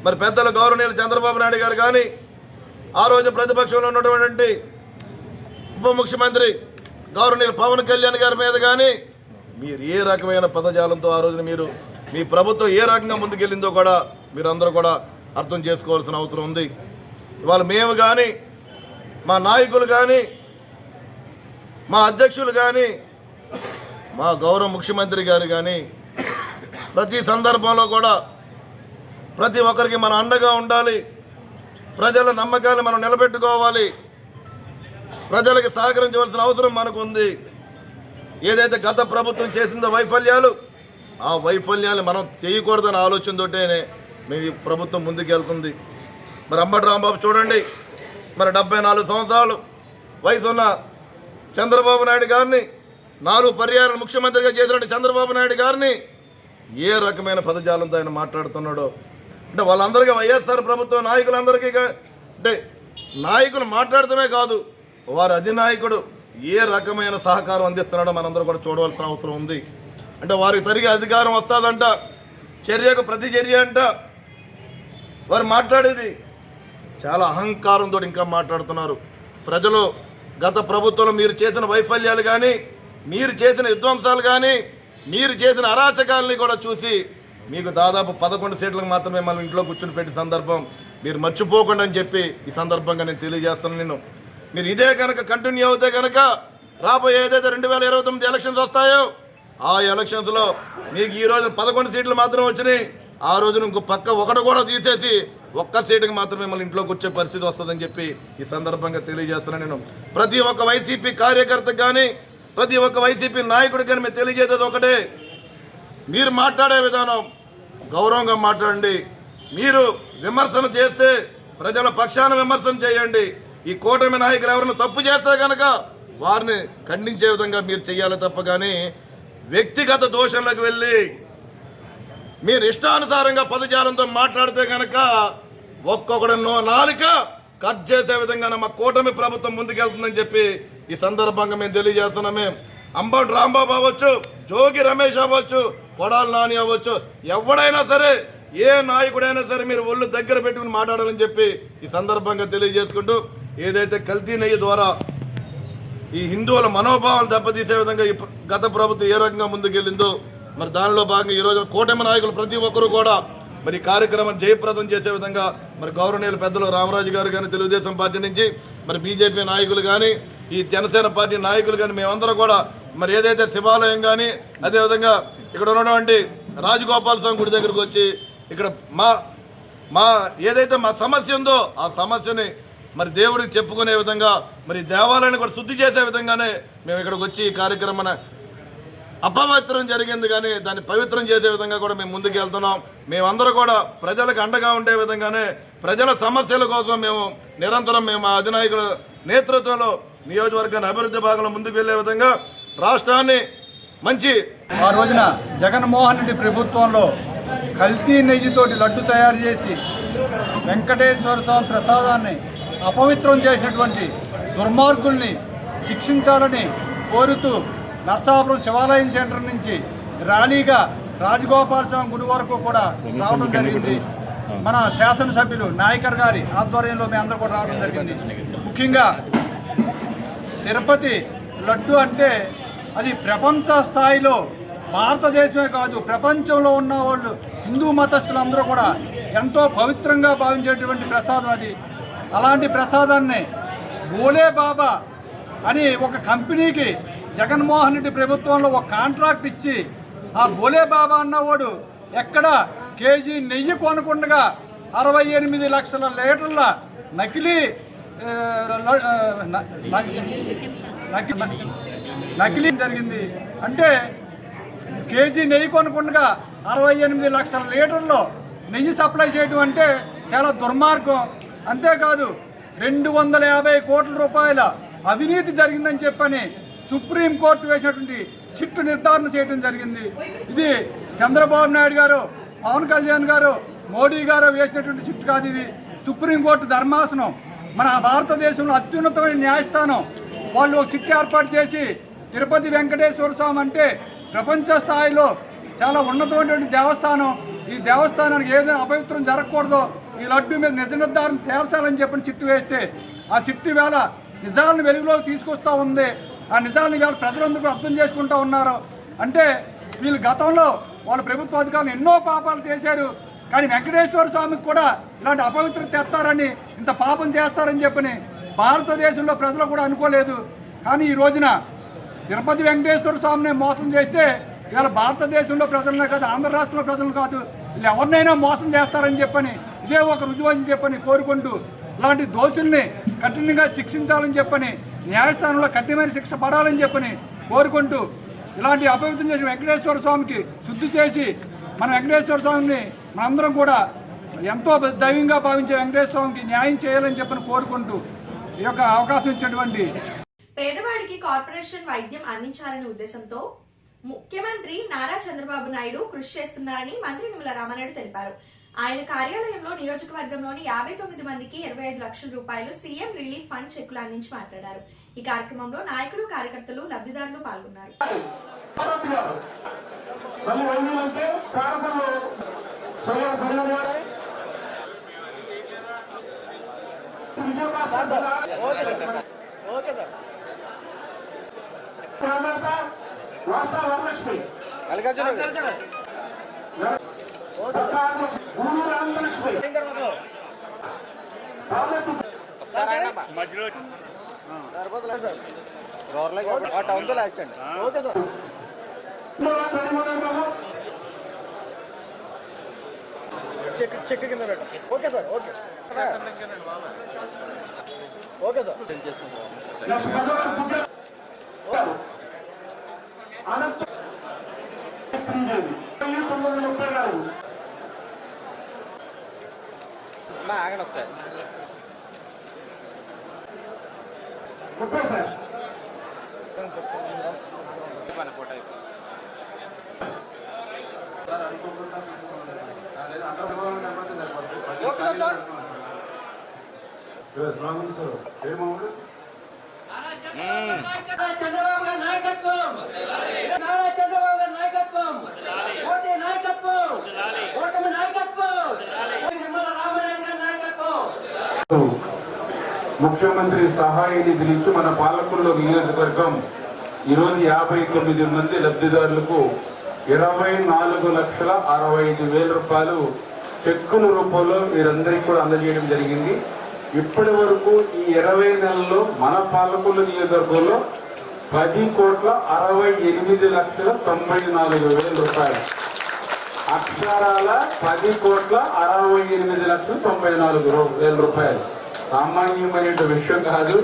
మరి పెద్దల గౌరవనీయులు చంద్రబాబు నాయుడు గారు కానీ, ఆ రోజు ప్రతిపక్షంలో ఉన్నటువంటి ఉప ముఖ్యమంత్రి గౌరవనీయులు పవన్ కళ్యాణ్ గారి మీద కానీ మీరు ఏ రకమైన పదజాలంతో ఆ రోజున మీరు మీ ప్రభుత్వం ఏ రకంగా ముందుకెళ్ళిందో కూడా మీరందరూ కూడా అర్థం చేసుకోవాల్సిన అవసరం ఉంది. ఇవాళ మేము కానీ, మా నాయకులు కానీ, మా అధ్యక్షులు కానీ, మా గౌరవ ముఖ్యమంత్రి గారు కానీ ప్రతి సందర్భంలో కూడా ప్రతి ఒక్కరికి మన అండగా ఉండాలి. ప్రజల నమ్మకాలు మనం నిలబెట్టుకోవాలి. ప్రజలకు సహకరించవలసిన అవసరం మనకు ఉంది. ఏదైతే గత ప్రభుత్వం చేసిందో వైఫల్యాలు, ఆ వైఫల్యాలు మనం చేయకూడదనే ఆలోచనతోటేనే మేము ఈ ప్రభుత్వం ముందుకెళ్తుంది. మరి అంబటి రాంబాబు చూడండి, మరి 74 సంవత్సరాలు వయసు ఉన్న చంద్రబాబు నాయుడు గారిని, 4 పర్యాయాలు ముఖ్యమంత్రిగా చేసినట్టు చంద్రబాబు నాయుడు గారిని ఏ రకమైన పదజాలంతో ఆయన మాట్లాడుతున్నాడో. అంటే వాళ్ళందరికీ వైఎస్ఆర్ ప్రభుత్వ నాయకులందరికీ అంటే నాయకులు మాట్లాడటమే కాదు, వారి అధినాయకుడు ఏ రకమైన సహకారం అందిస్తున్నాడో మనందరూ కూడా చూడవలసిన అవసరం ఉంది. అంటే వారికి తిరిగి అధికారం వస్తుందంట, చర్యకు ప్రతి చర్య అంట. వారు మాట్లాడేది చాలా అహంకారంతో ఇంకా మాట్లాడుతున్నారు. ప్రజలు గత ప్రభుత్వంలో మీరు చేసిన వైఫల్యాలు కానీ, మీరు చేసిన విధ్వంసాలు కానీ, మీరు చేసిన అరాచకాలని కూడా చూసి మీకు దాదాపు 11 సీట్లకు మాత్రమే మనం ఇంట్లో కూర్చుని పెట్టే సందర్భం మీరు మర్చిపోకుండా అని చెప్పి ఈ సందర్భంగా నేను తెలియజేస్తున్నాను. మీరు ఇదే కనుక కంటిన్యూ అవుతే కనుక రాబోయే ఏదైతే 2029 ఎలక్షన్స్ వస్తాయో ఆ ఎలక్షన్స్లో మీకు ఈ రోజు 11 సీట్లు మాత్రం వచ్చినాయి. ఆ రోజున ఇంకో పక్క ఒకటి కూడా తీసేసి ఒక్క సీటుకి మాత్రమే మళ్ళీ ఇంట్లోకి వచ్చే పరిస్థితి వస్తుందని చెప్పి ఈ సందర్భంగా తెలియజేస్తున్నాను. నేను ప్రతి ఒక్క వైసీపీ కార్యకర్తకు కానీ, ప్రతి ఒక్క వైసీపీ నాయకుడికి కానీ మేము తెలియజేసేది ఒకటే, మీరు మాట్లాడే విధానం గౌరవంగా మాట్లాడండి. మీరు విమర్శన చేస్తే ప్రజల పక్షాన విమర్శన చేయండి. ఈ కూటమి నాయకులు ఎవరైనా తప్పు చేస్తే కనుక వారిని ఖండించే విధంగా మీరు చేయాలి తప్ప కానీ వ్యక్తిగత దోషంలోకి వెళ్ళి మీరు ఇష్టానుసారంగా పదజాలంతో మాట్లాడితే కనుక ఒక్కొక్కడు నాలుక కట్ చేసే విధంగా మా కూటమి ప్రభుత్వం ముందుకెళ్తుందని చెప్పి ఈ సందర్భంగా మేము తెలియజేస్తున్నామే. అంబటి రాంబాబు అవ్వచ్చు, జోగి రమేష్ అవ్వచ్చు, కొడాలి నాని అవ్వచ్చు, ఎవడైనా సరే, ఏ నాయకుడైనా సరే మీరు ఒళ్ళు దగ్గర పెట్టుకుని మాట్లాడాలని చెప్పి ఈ సందర్భంగా తెలియజేసుకుంటూ, ఏదైతే కల్తీ నెయ్యి ద్వారా ఈ హిందువుల మనోభావాలు దెబ్బతీసే విధంగా ఈ గత ప్రభుత్వం ఏ రకంగా ముందుకెళ్ళిందో మరి దానిలో భాగంగా ఈరోజు కూటమి నాయకులు ప్రతి ఒక్కరూ కూడా మరి ఈ కార్యక్రమం జయప్రదం చేసే విధంగా మరి గౌరవనీయులు పెద్దలు రామరాజు గారు కానీ, తెలుగుదేశం పార్టీ నుంచి మరి బీజేపీ నాయకులు కానీ, ఈ జనసేన పార్టీ నాయకులు కానీ మేమందరం కూడా మరి ఏదైతే శివాలయం కానీ, అదేవిధంగా ఇక్కడ ఉన్నటువంటి రాజగోపాల స్వామి గుడి దగ్గరకు వచ్చి ఇక్కడ మా ఏదైతే మా సమస్య ఉందో ఆ సమస్యని మరి దేవుడికి చెప్పుకునే విధంగా మరి దేవాలయాన్ని కూడా శుద్ధి చేసే విధంగానే మేము ఇక్కడికి వచ్చి ఈ కార్యక్రమాన్ని అపవిత్రం జరిగింది కానీ దాన్ని పవిత్రం చేసే విధంగా కూడా మేము ముందుకు వెళ్తున్నాం. మేమందరూ కూడా ప్రజలకు అండగా ఉండే విధంగానే ప్రజల సమస్యల కోసం మేము నిరంతరం మేము మా అధినాయకుల నేతృత్వంలో నియోజకవర్గాన్ని అభివృద్ధి భాగంలో ముందుకు వెళ్ళే విధంగా రాష్ట్రాన్ని మంచి ఆ రోజున జగన్మోహన్ రెడ్డి ప్రభుత్వంలో కల్తీ నెయ్యితోటి లడ్డు తయారు చేసి వెంకటేశ్వర స్వామి ప్రసాదాన్ని అపవిత్రం చేసినటువంటి దుర్మార్గుల్ని శిక్షించాలని కోరుతూ నర్సాపురం శివాలయం సెంటర్ నుంచి ర్యాలీగా రాజగోపాల స్వామి గుడి వరకు కూడా రావడం జరిగింది. మన శాసనసభ్యులు నాయకర్ గారి ఆధ్వర్యంలో మేము అందరూ కూడా రావడం జరిగింది. ముఖ్యంగా తిరుపతి లడ్డు అంటే అది ప్రపంచ స్థాయిలో భారతదేశమే కాదు ప్రపంచంలో ఉన్న వాళ్ళు హిందూ మతస్థులందరూ కూడా ఎంతో పవిత్రంగా భావించేటువంటి ప్రసాదం అది. అలాంటి ప్రసాదాన్ని భోలే బాబా అని ఒక కంపెనీకి జగన్మోహన్ రెడ్డి ప్రభుత్వంలో ఒక కాంట్రాక్ట్ ఇచ్చి ఆ భోలే బాబా అన్నవాడు ఎక్కడ కేజీ నెయ్యి కొనకుండా 68 లక్షల లీటర్ల నకిలీ జరిగింది. అంటే కేజీ నెయ్యి కొనకుండా 68 లక్షల లీటర్లో నెయ్యి సప్లై చేయడం అంటే చాలా దుర్మార్గం. అంతేకాదు 250 కోట్ల రూపాయల అవినీతి జరిగిందని చెప్పని సుప్రీంకోర్టు వేసినటువంటి సిట్టు నిర్ధారణ చేయడం జరిగింది. ఇది చంద్రబాబు నాయుడు గారు, పవన్ కళ్యాణ్ గారు, మోడీ గారు వేసినటువంటి సిట్టు కాదు. ఇది సుప్రీంకోర్టు ధర్మాసనం, మన భారతదేశంలో అత్యున్నతమైన న్యాయస్థానం. వాళ్ళు ఒక సిట్టు ఏర్పాటు చేసి తిరుపతి వెంకటేశ్వర స్వామి అంటే ప్రపంచ స్థాయిలో చాలా ఉన్నతమైనటువంటి దేవస్థానం. ఈ దేవస్థానానికి ఏదైనా అపవిత్రం జరగకూడదో ఈ లడ్డు మీద నిజ నిర్ధారణ తేల్చాలని చెప్పని చిట్టు వేస్తే ఆ చిట్టు వేళ నిజాలను వెలుగులోకి తీసుకొస్తూ ఉంది. ఆ నిజాలను ఇవాళ ప్రజలందరూ కూడా అర్థం చేసుకుంటూ ఉన్నారు. అంటే వీళ్ళు గతంలో వాళ్ళ ప్రభుత్వ అధికారులు ఎన్నో పాపాలు చేశారు, కానీ వెంకటేశ్వర స్వామికి కూడా ఇలాంటి అపవిత్రత తెస్తారని, ఇంత పాపం చేస్తారని చెప్పని భారతదేశంలో ప్రజలు కూడా అనుకోలేదు. కానీ ఈ రోజున తిరుపతి వెంకటేశ్వర స్వామిని మోసం చేస్తే ఇవాళ భారతదేశంలో ప్రజలనే కాదు, ఆంధ్ర రాష్ట్రంలో ప్రజలు కాదు, వీళ్ళు ఎవరినైనా మోసం చేస్తారని చెప్పని ఇదే ఒక రుజువు అని చెప్పని కోరుకుంటూ ఇలాంటి దోషుల్ని కఠినంగా శిక్షించాలని చెప్పని, న్యాయస్థానంలో కఠినమైన శిక్ష పడాలని చెప్పని కోరుకుంటూ, ఇలాంటి అపవిత్రం చేసిన వెంకటేశ్వర స్వామికి శుద్ధి చేసి మన వెంకటేశ్వర స్వామిని మనందరం కూడా ఎంతో దైవంగా భావించే వెంకటేశ్వర స్వామికి న్యాయం చేయాలని చెప్పని కోరుకుంటూ ఈ యొక్క అవకాశం ఇచ్చినటువంటి పేదవాడికి కార్పొరేషన్ వైద్యం అందించాలనే ఉద్దేశంతో ముఖ్యమంత్రి నారా చంద్రబాబు నాయుడు కృషి చేస్తున్నారని మంత్రి నిమ్మల రామానాయుడు తెలిపారు. ఆయన కార్యాలయంలో నియోజకవర్గంలోని 59 మందికి 25 లక్షల రూపాయలు సీఎం రిలీఫ్ ఫండ్ చెక్కులు అందించి మాట్లాడారు. ఈ కార్యక్రమంలో నాయకులు, కార్యకర్తలు, లబ్ధిదారులు పాల్గొన్నారు. చెక్ కింద పెట్ట. Okay sir, okay okay sir. ఆగండి ఒకసారి. 30 సార్. ముఖ్యమంత్రి సహాయ నిధి నుంచి మన పాలకుల్లో నియోజకవర్గం ఈరోజు 59 మంది లబ్ధిదారులకు 24,65,000 రూపాయలు చెక్కుల రూపంలో వీరందరికీ కూడా అందజేయడం జరిగింది. ఇప్పటి వరకు ఈ 20 నెలల్లో మన పాలకుల నియోజకవర్గంలో 10,68,94,000 రూపాయలు, అక్షరాల 10,68,94,000 రూపాయలు. సామాన్యమైన విషయం కాదు.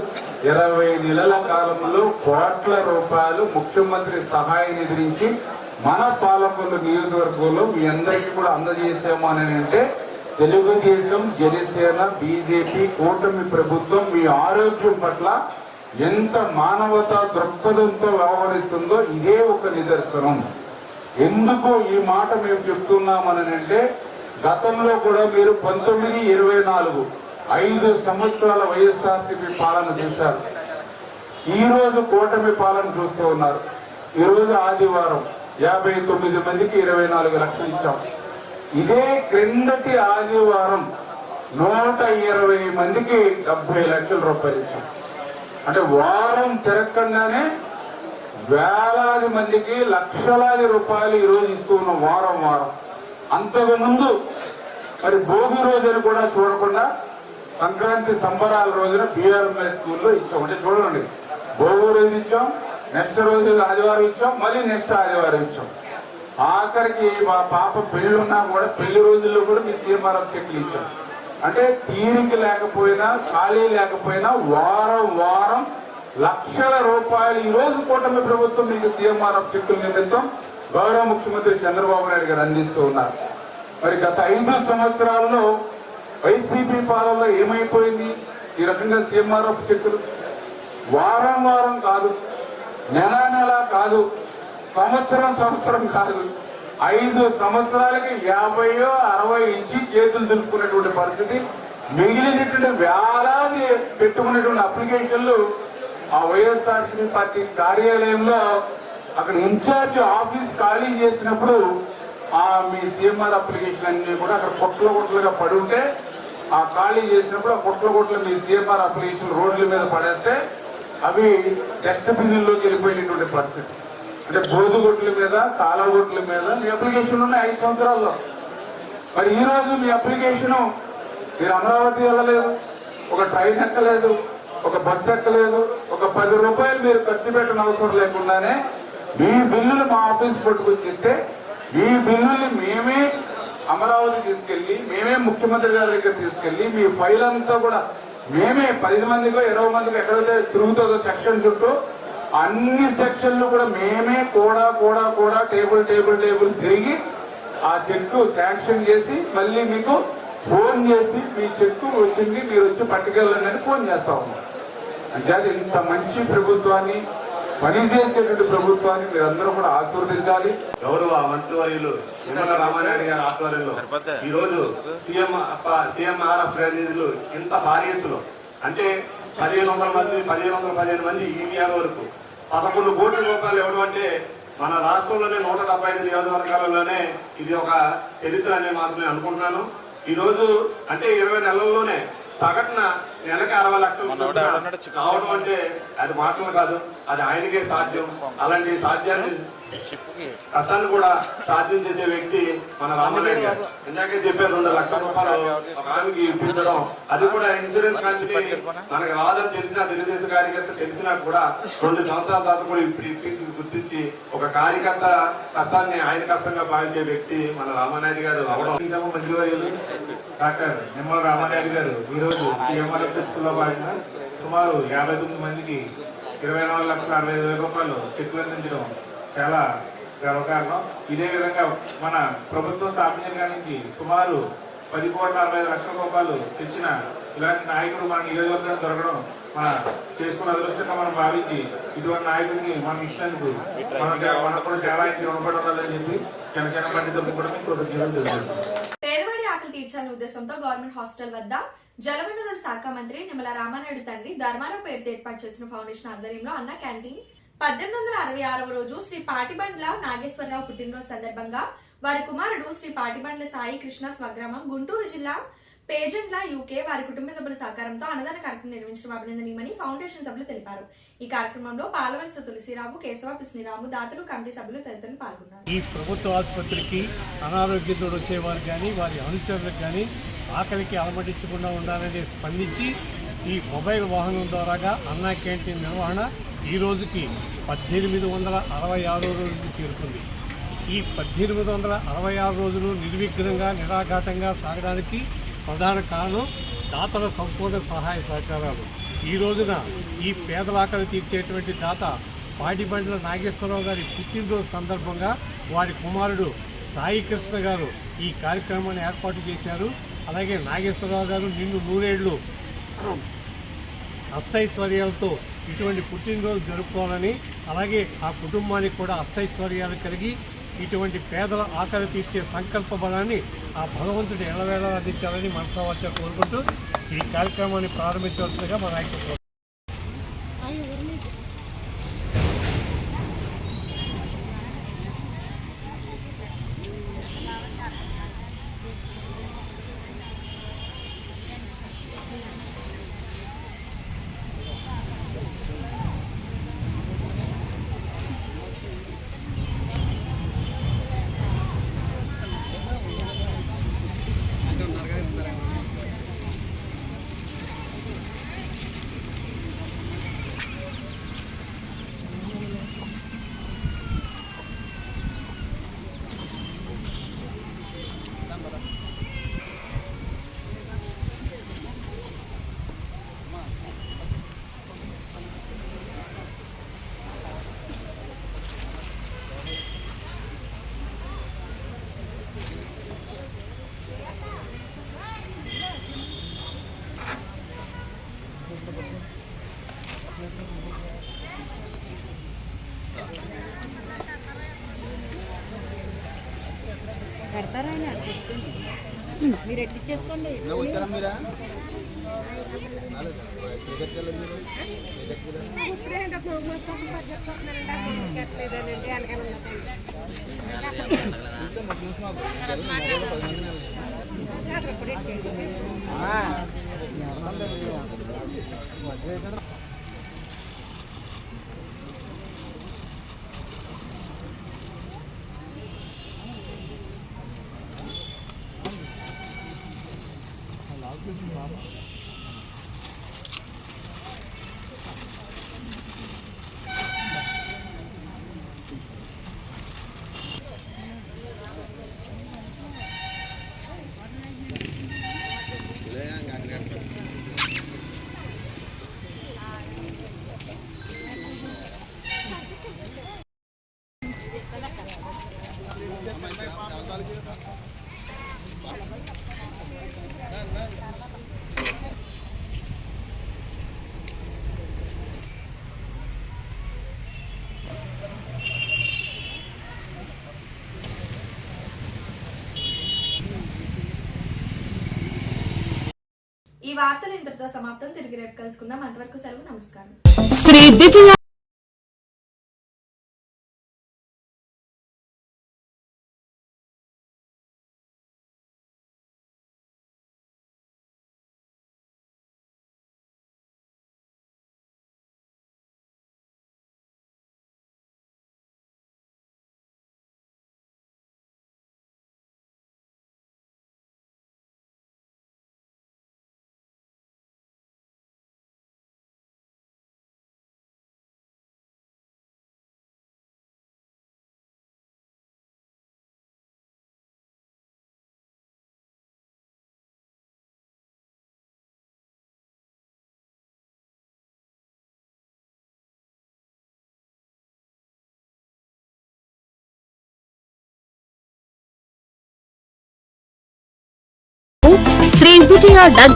20 నెలల కాలంలో కోట్ల రూపాయలు ముఖ్యమంత్రి సహాయ నిధి నుంచి మన పాలకుల నియోజకవర్గంలో మీ అందరికీ కూడా అందజేసాము అని అంటే తెలుగుదేశం, జనసేన, బీజేపీ కూటమి ప్రభుత్వం మీ ఆరోగ్యం పట్ల ఎంత మానవతా దృక్పథంతో వ్యవహరిస్తుందో ఇదే ఒక నిదర్శనం. ఎందుకు ఈ మాట మేము చెప్తున్నామని అంటే గతంలో కూడా మీరు 19, 24 5 సంవత్సరాల వైఎస్ఆర్సీపీ పాలన చూశారు. ఈరోజు కూటమి పాలన చూస్తూ ఉన్నారు. ఈరోజు ఆదివారం 59 మందికి 24 లక్షలు ఇచ్చాం. ఇదే క్రిందటి ఆదివారం 120 మందికి 70 లక్షల రూపాయలు ఇచ్చాం. అంటే వారం తిరగకుండానే వేలాది మందికి లక్షలాది రూపాయలు ఈరోజు ఇస్తూ ఉన్నాం వారం వారం. అంతకు ముందు మరి భోగి రోజును కూడా చూడకుండా సంక్రాంతి సంబరాల రోజున బిఆర్ఎంఐ స్కూల్లో ఇచ్చాం. అంటే చూడండి, భోగి రోజు ఇచ్చాం, నెక్స్ట్ రోజు ఆదివారం ఇచ్చాం, మళ్ళీ నెక్స్ట్ ఆదివారం ఇచ్చాం. ఆఖరికి మా పాప పెళ్లి ఉన్నా కూడా పెళ్లి రోజుల్లో కూడా మీ సీఎంఆర్ఎఫ్ చెక్లు ఇచ్చాం. అంటే తీరిక లేకపోయినా ఖాళీ లేకపోయినా వారం వారం లక్షల రూపాయలు ఈరోజు కూటమి ప్రభుత్వం మీకు సీఎంఆర్ఎఫ్ చెక్కుల నిమిత్తం గౌరవ ముఖ్యమంత్రి చంద్రబాబు నాయుడు గారు అందిస్తూ ఉన్నారు. మరి గత 5 సంవత్సరాల్లో వైసీపీ పాలనలో ఏమైపోయింది? ఈ రకంగా సీఎంఆర్ఎఫ్ చెక్కులు వారం వారం కాదు, నెల నెల కాదు, సంవత్సరం కాదు, 5 సంవత్సరాలకి 50, 60 ఇచ్చి చేతులు దులుపుకునేటువంటి పరిస్థితి. మిగిలినటువంటి వేలాది పెట్టుకునేటువంటి అప్లికేషన్లు ఆ వైఎస్ఆర్సీపీ పార్టీ కార్యాలయంలో అక్కడ ఇన్ఛార్జ్ ఆఫీస్ ఖాళీ చేసినప్పుడు మీ సీఎంఆర్ అప్లికేషన్ అన్ని కూడా అక్కడ కొట్లుగా పడి ఉంటే ఆ ఖాళీ చేసినప్పుడు ఆ కొట్లు మీ సీఎంఆర్ అప్లికేషన్ రోడ్ల మీద పడేస్తే అవి డస్ట్బిన్లోకి వెళ్ళిపోయినటువంటి పరిస్థితి. అంటే బోధుగొట్ల మీద, కాలగొట్ల మీద మీ అప్లికేషన్ ఉన్నాయి 5 సంవత్సరాల్లో. మరి ఈరోజు మీ అప్లికేషను మీరు అమరావతి వెళ్ళలేదు, ఒక ట్రైన్ ఎక్కలేదు, ఒక బస్సు ఎక్కలేదు, ఒక 10 రూపాయలు మీరు ఖర్చు పెట్టిన అవసరం లేకుండానే మీ బిల్లులు మా ఆఫీస్ పట్టుకొచ్చిస్తే ఈ బిల్లుల్ని మేమే అమరావతి తీసుకెళ్లి మేమే ముఖ్యమంత్రి గారి దగ్గర తీసుకెళ్లి మీ ఫైల్ అంతా కూడా మేమే 10 మందికో 20 మందికో ఎక్కడైతే తిరుగుతుందో సెక్షన్ చుట్టూ అన్ని సెక్షన్లు కూడా మేమే కూడా టేబుల్ తిరిగి ఆ చెక్కు శాంక్షన్ చేసి మళ్ళీ మీకు ఫోన్ చేసి మీ చెక్కు వచ్చింది మీరు వచ్చి పట్టుకెళ్ళండి అని ఫోన్ చేస్తా ఉన్నాం. అంటే ఇంత మంచి ప్రభుత్వాన్ని, పనిచేసేటువంటి ప్రభుత్వాన్ని మీరందరూ కూడా ఆశీర్వదించాలి. గౌరవ మంత్రివర్యులు నిమ్మల రామానాయుడు గారి ఆధ్వర్యంలో ఈరోజు సీఎంఆర్ఎఫ్ నిధులు ఇంత భారీ ఎత్తులో అంటే 1515 మంది ఈవీఆర్ వరకు 11 కోట్ల రూపాయలు ఇవ్వడం అంటే మన రాష్ట్రంలోనే 175 నియోజకవర్గాలలోనే ఇది ఒక చరిత్ర అనే మాట నేను అనుకుంటున్నాను. ఈరోజు అంటే 20 నెలల్లోనే సగటున నెలకి 60 లక్షలు రావడం అంటే అది మాటలు కాదు, అది ఆయనకే సాధ్యం. అలాంటి సాధ్యాన్ని కష్టాన్ని కూడా సాధ్యం చేసే వ్యక్తి మన రామానాయుడు గారు. ఇందాకే చెప్పారు 2 లక్షల రూపాయలు ఒక ఆమెకి ఇప్పించడం, అది కూడా ఇన్సూరెన్స్ కంపెనీ మనకు రాదని తెలిసిన తెలుగుదేశం కార్యకర్త తెలిసినా కూడా 2 సంవత్సరాల తర్వాత కూడా గుర్తించి ఒక కార్యకర్త కష్టాన్ని ఆయన కష్టంగా భావించే వ్యక్తి మన రామానాయుడు గారు అవడం. మంత్రివర్యులు డాక్టర్ నిమ్మల రామానాయుడు గారు ఈరోజు లో భాగంగా సుమారు 59 మందికి 24,65,000 రూపాయలు చెక్కులు అందించడం చాలా గర్వకారణం. ఇదే విధంగా మన ప్రభుత్వం స్థాపించిన నుంచి సుమారు 10,60,00,000 రూపాయలు తెచ్చిన ఇలాంటి నాయకుడు మన నియోజకవర్గం దొరకడం మన చేసుకున్న అదృష్టంగా మనం భావించి ఇటువంటి నాయకుడిని మనం ఇచ్చినందుకు మనకు కూడా చాలా ఇంటి రుణపడి ఉండాలని చెప్పి జనసేన పార్టీ తరఫున కూడా మీకు కృతజ్ఞతలు తెలుపుతున్నాను. పేదవాడి ఆకలి తీర్చాలనే ఉద్దేశంతో గవర్నమెంట్ హాస్టల్ వద్ద జలవనరుల శాఖ మంత్రి నిమ్మల రామానాయుడు తండ్రి ధర్మారావు పేరుతో ఏర్పాటు చేసిన ఫౌండేషన్ ఆధ్వర్యంలో అన్న క్యాంటీన్ 1866వ రోజు శ్రీ పాటిబండ్ల నాగేశ్వరరావు పుట్టినరోజు సందర్భంగా వారి కుమారుడు శ్రీ పాటిబండ్ల సాయి కృష్ణ స్వగ్రామం గుంటూరు జిల్లా పేజెంట్ల యూకే వారి కుటుంబ సభ్యుల సహకారంతో అన్నదాన కార్యక్రమం నిర్వహించడం అభినందనీయమని ఫౌండేషన్ సభ్యులు తెలిపారు. ఈ కార్యక్రమంలో పాలవలస తులసిరావు, కేశవ పిస్నిరాము, దాతలు, కమిటీ సభ్యులు తదితరులు పాల్గొన్నారు. ఈ ప్రభుత్వ ఆసుపత్రికి అనారోగ్యంతో వచ్చేవారు కానీ వారి అనుచరులకు కానీ ఆకలికి అలమటించకుండా ఉండాలని స్పందించి ఈ మొబైల్ వాహనం ద్వారాగా అన్నా క్యాంటీన్ నిర్వహణ ఈ రోజుకి 1866 రోజుకి చేరుకుంది. ఈ 1866 రోజులు నిర్విఘ్నంగా నిరాఘాటంగా సాగడానికి ప్రధాన కారణం దాతల సంపూర్ణ సహాయ సహకారాలు. ఈ రోజున ఈ పేదల ఆకలి తీర్చేటువంటి దాత పాటిబండ్ల నాగేశ్వరరావు గారి పుట్టినరోజు సందర్భంగా వారి కుమారుడు సాయి కృష్ణ గారు ఈ కార్యక్రమాన్ని ఏర్పాటు చేశారు. అలాగే నాగేశ్వరరావు గారు నిన్ను 100 ఏళ్ళు అష్టైశ్వర్యాలతో ఇటువంటి పుట్టినరోజు జరుపుకోవాలని, అలాగే ఆ కుటుంబానికి కూడా అష్టైశ్వర్యాలు కలిగి ఇటువంటి పేదల ఆకలి తీర్చే సంకల్ప బలాన్ని ఆ భగవంతుడు ఎల్లవేళ అందించాలని మనసావాచ కోరుకుంటూ ఈ కార్యక్రమాన్ని ప్రారంభించవలసిందిగా మా నాయకులు. పెడతారా మీరు ఎట్టిచ్చేసుకోండి. ఈ వార్తలు ఇంతటితో సమాప్తం. తిరిగి రేపు కలుసుకుందాం. అంతవరకు సెలవు. నమస్కారం. శ్రీ విజయ శ్రీ విజయ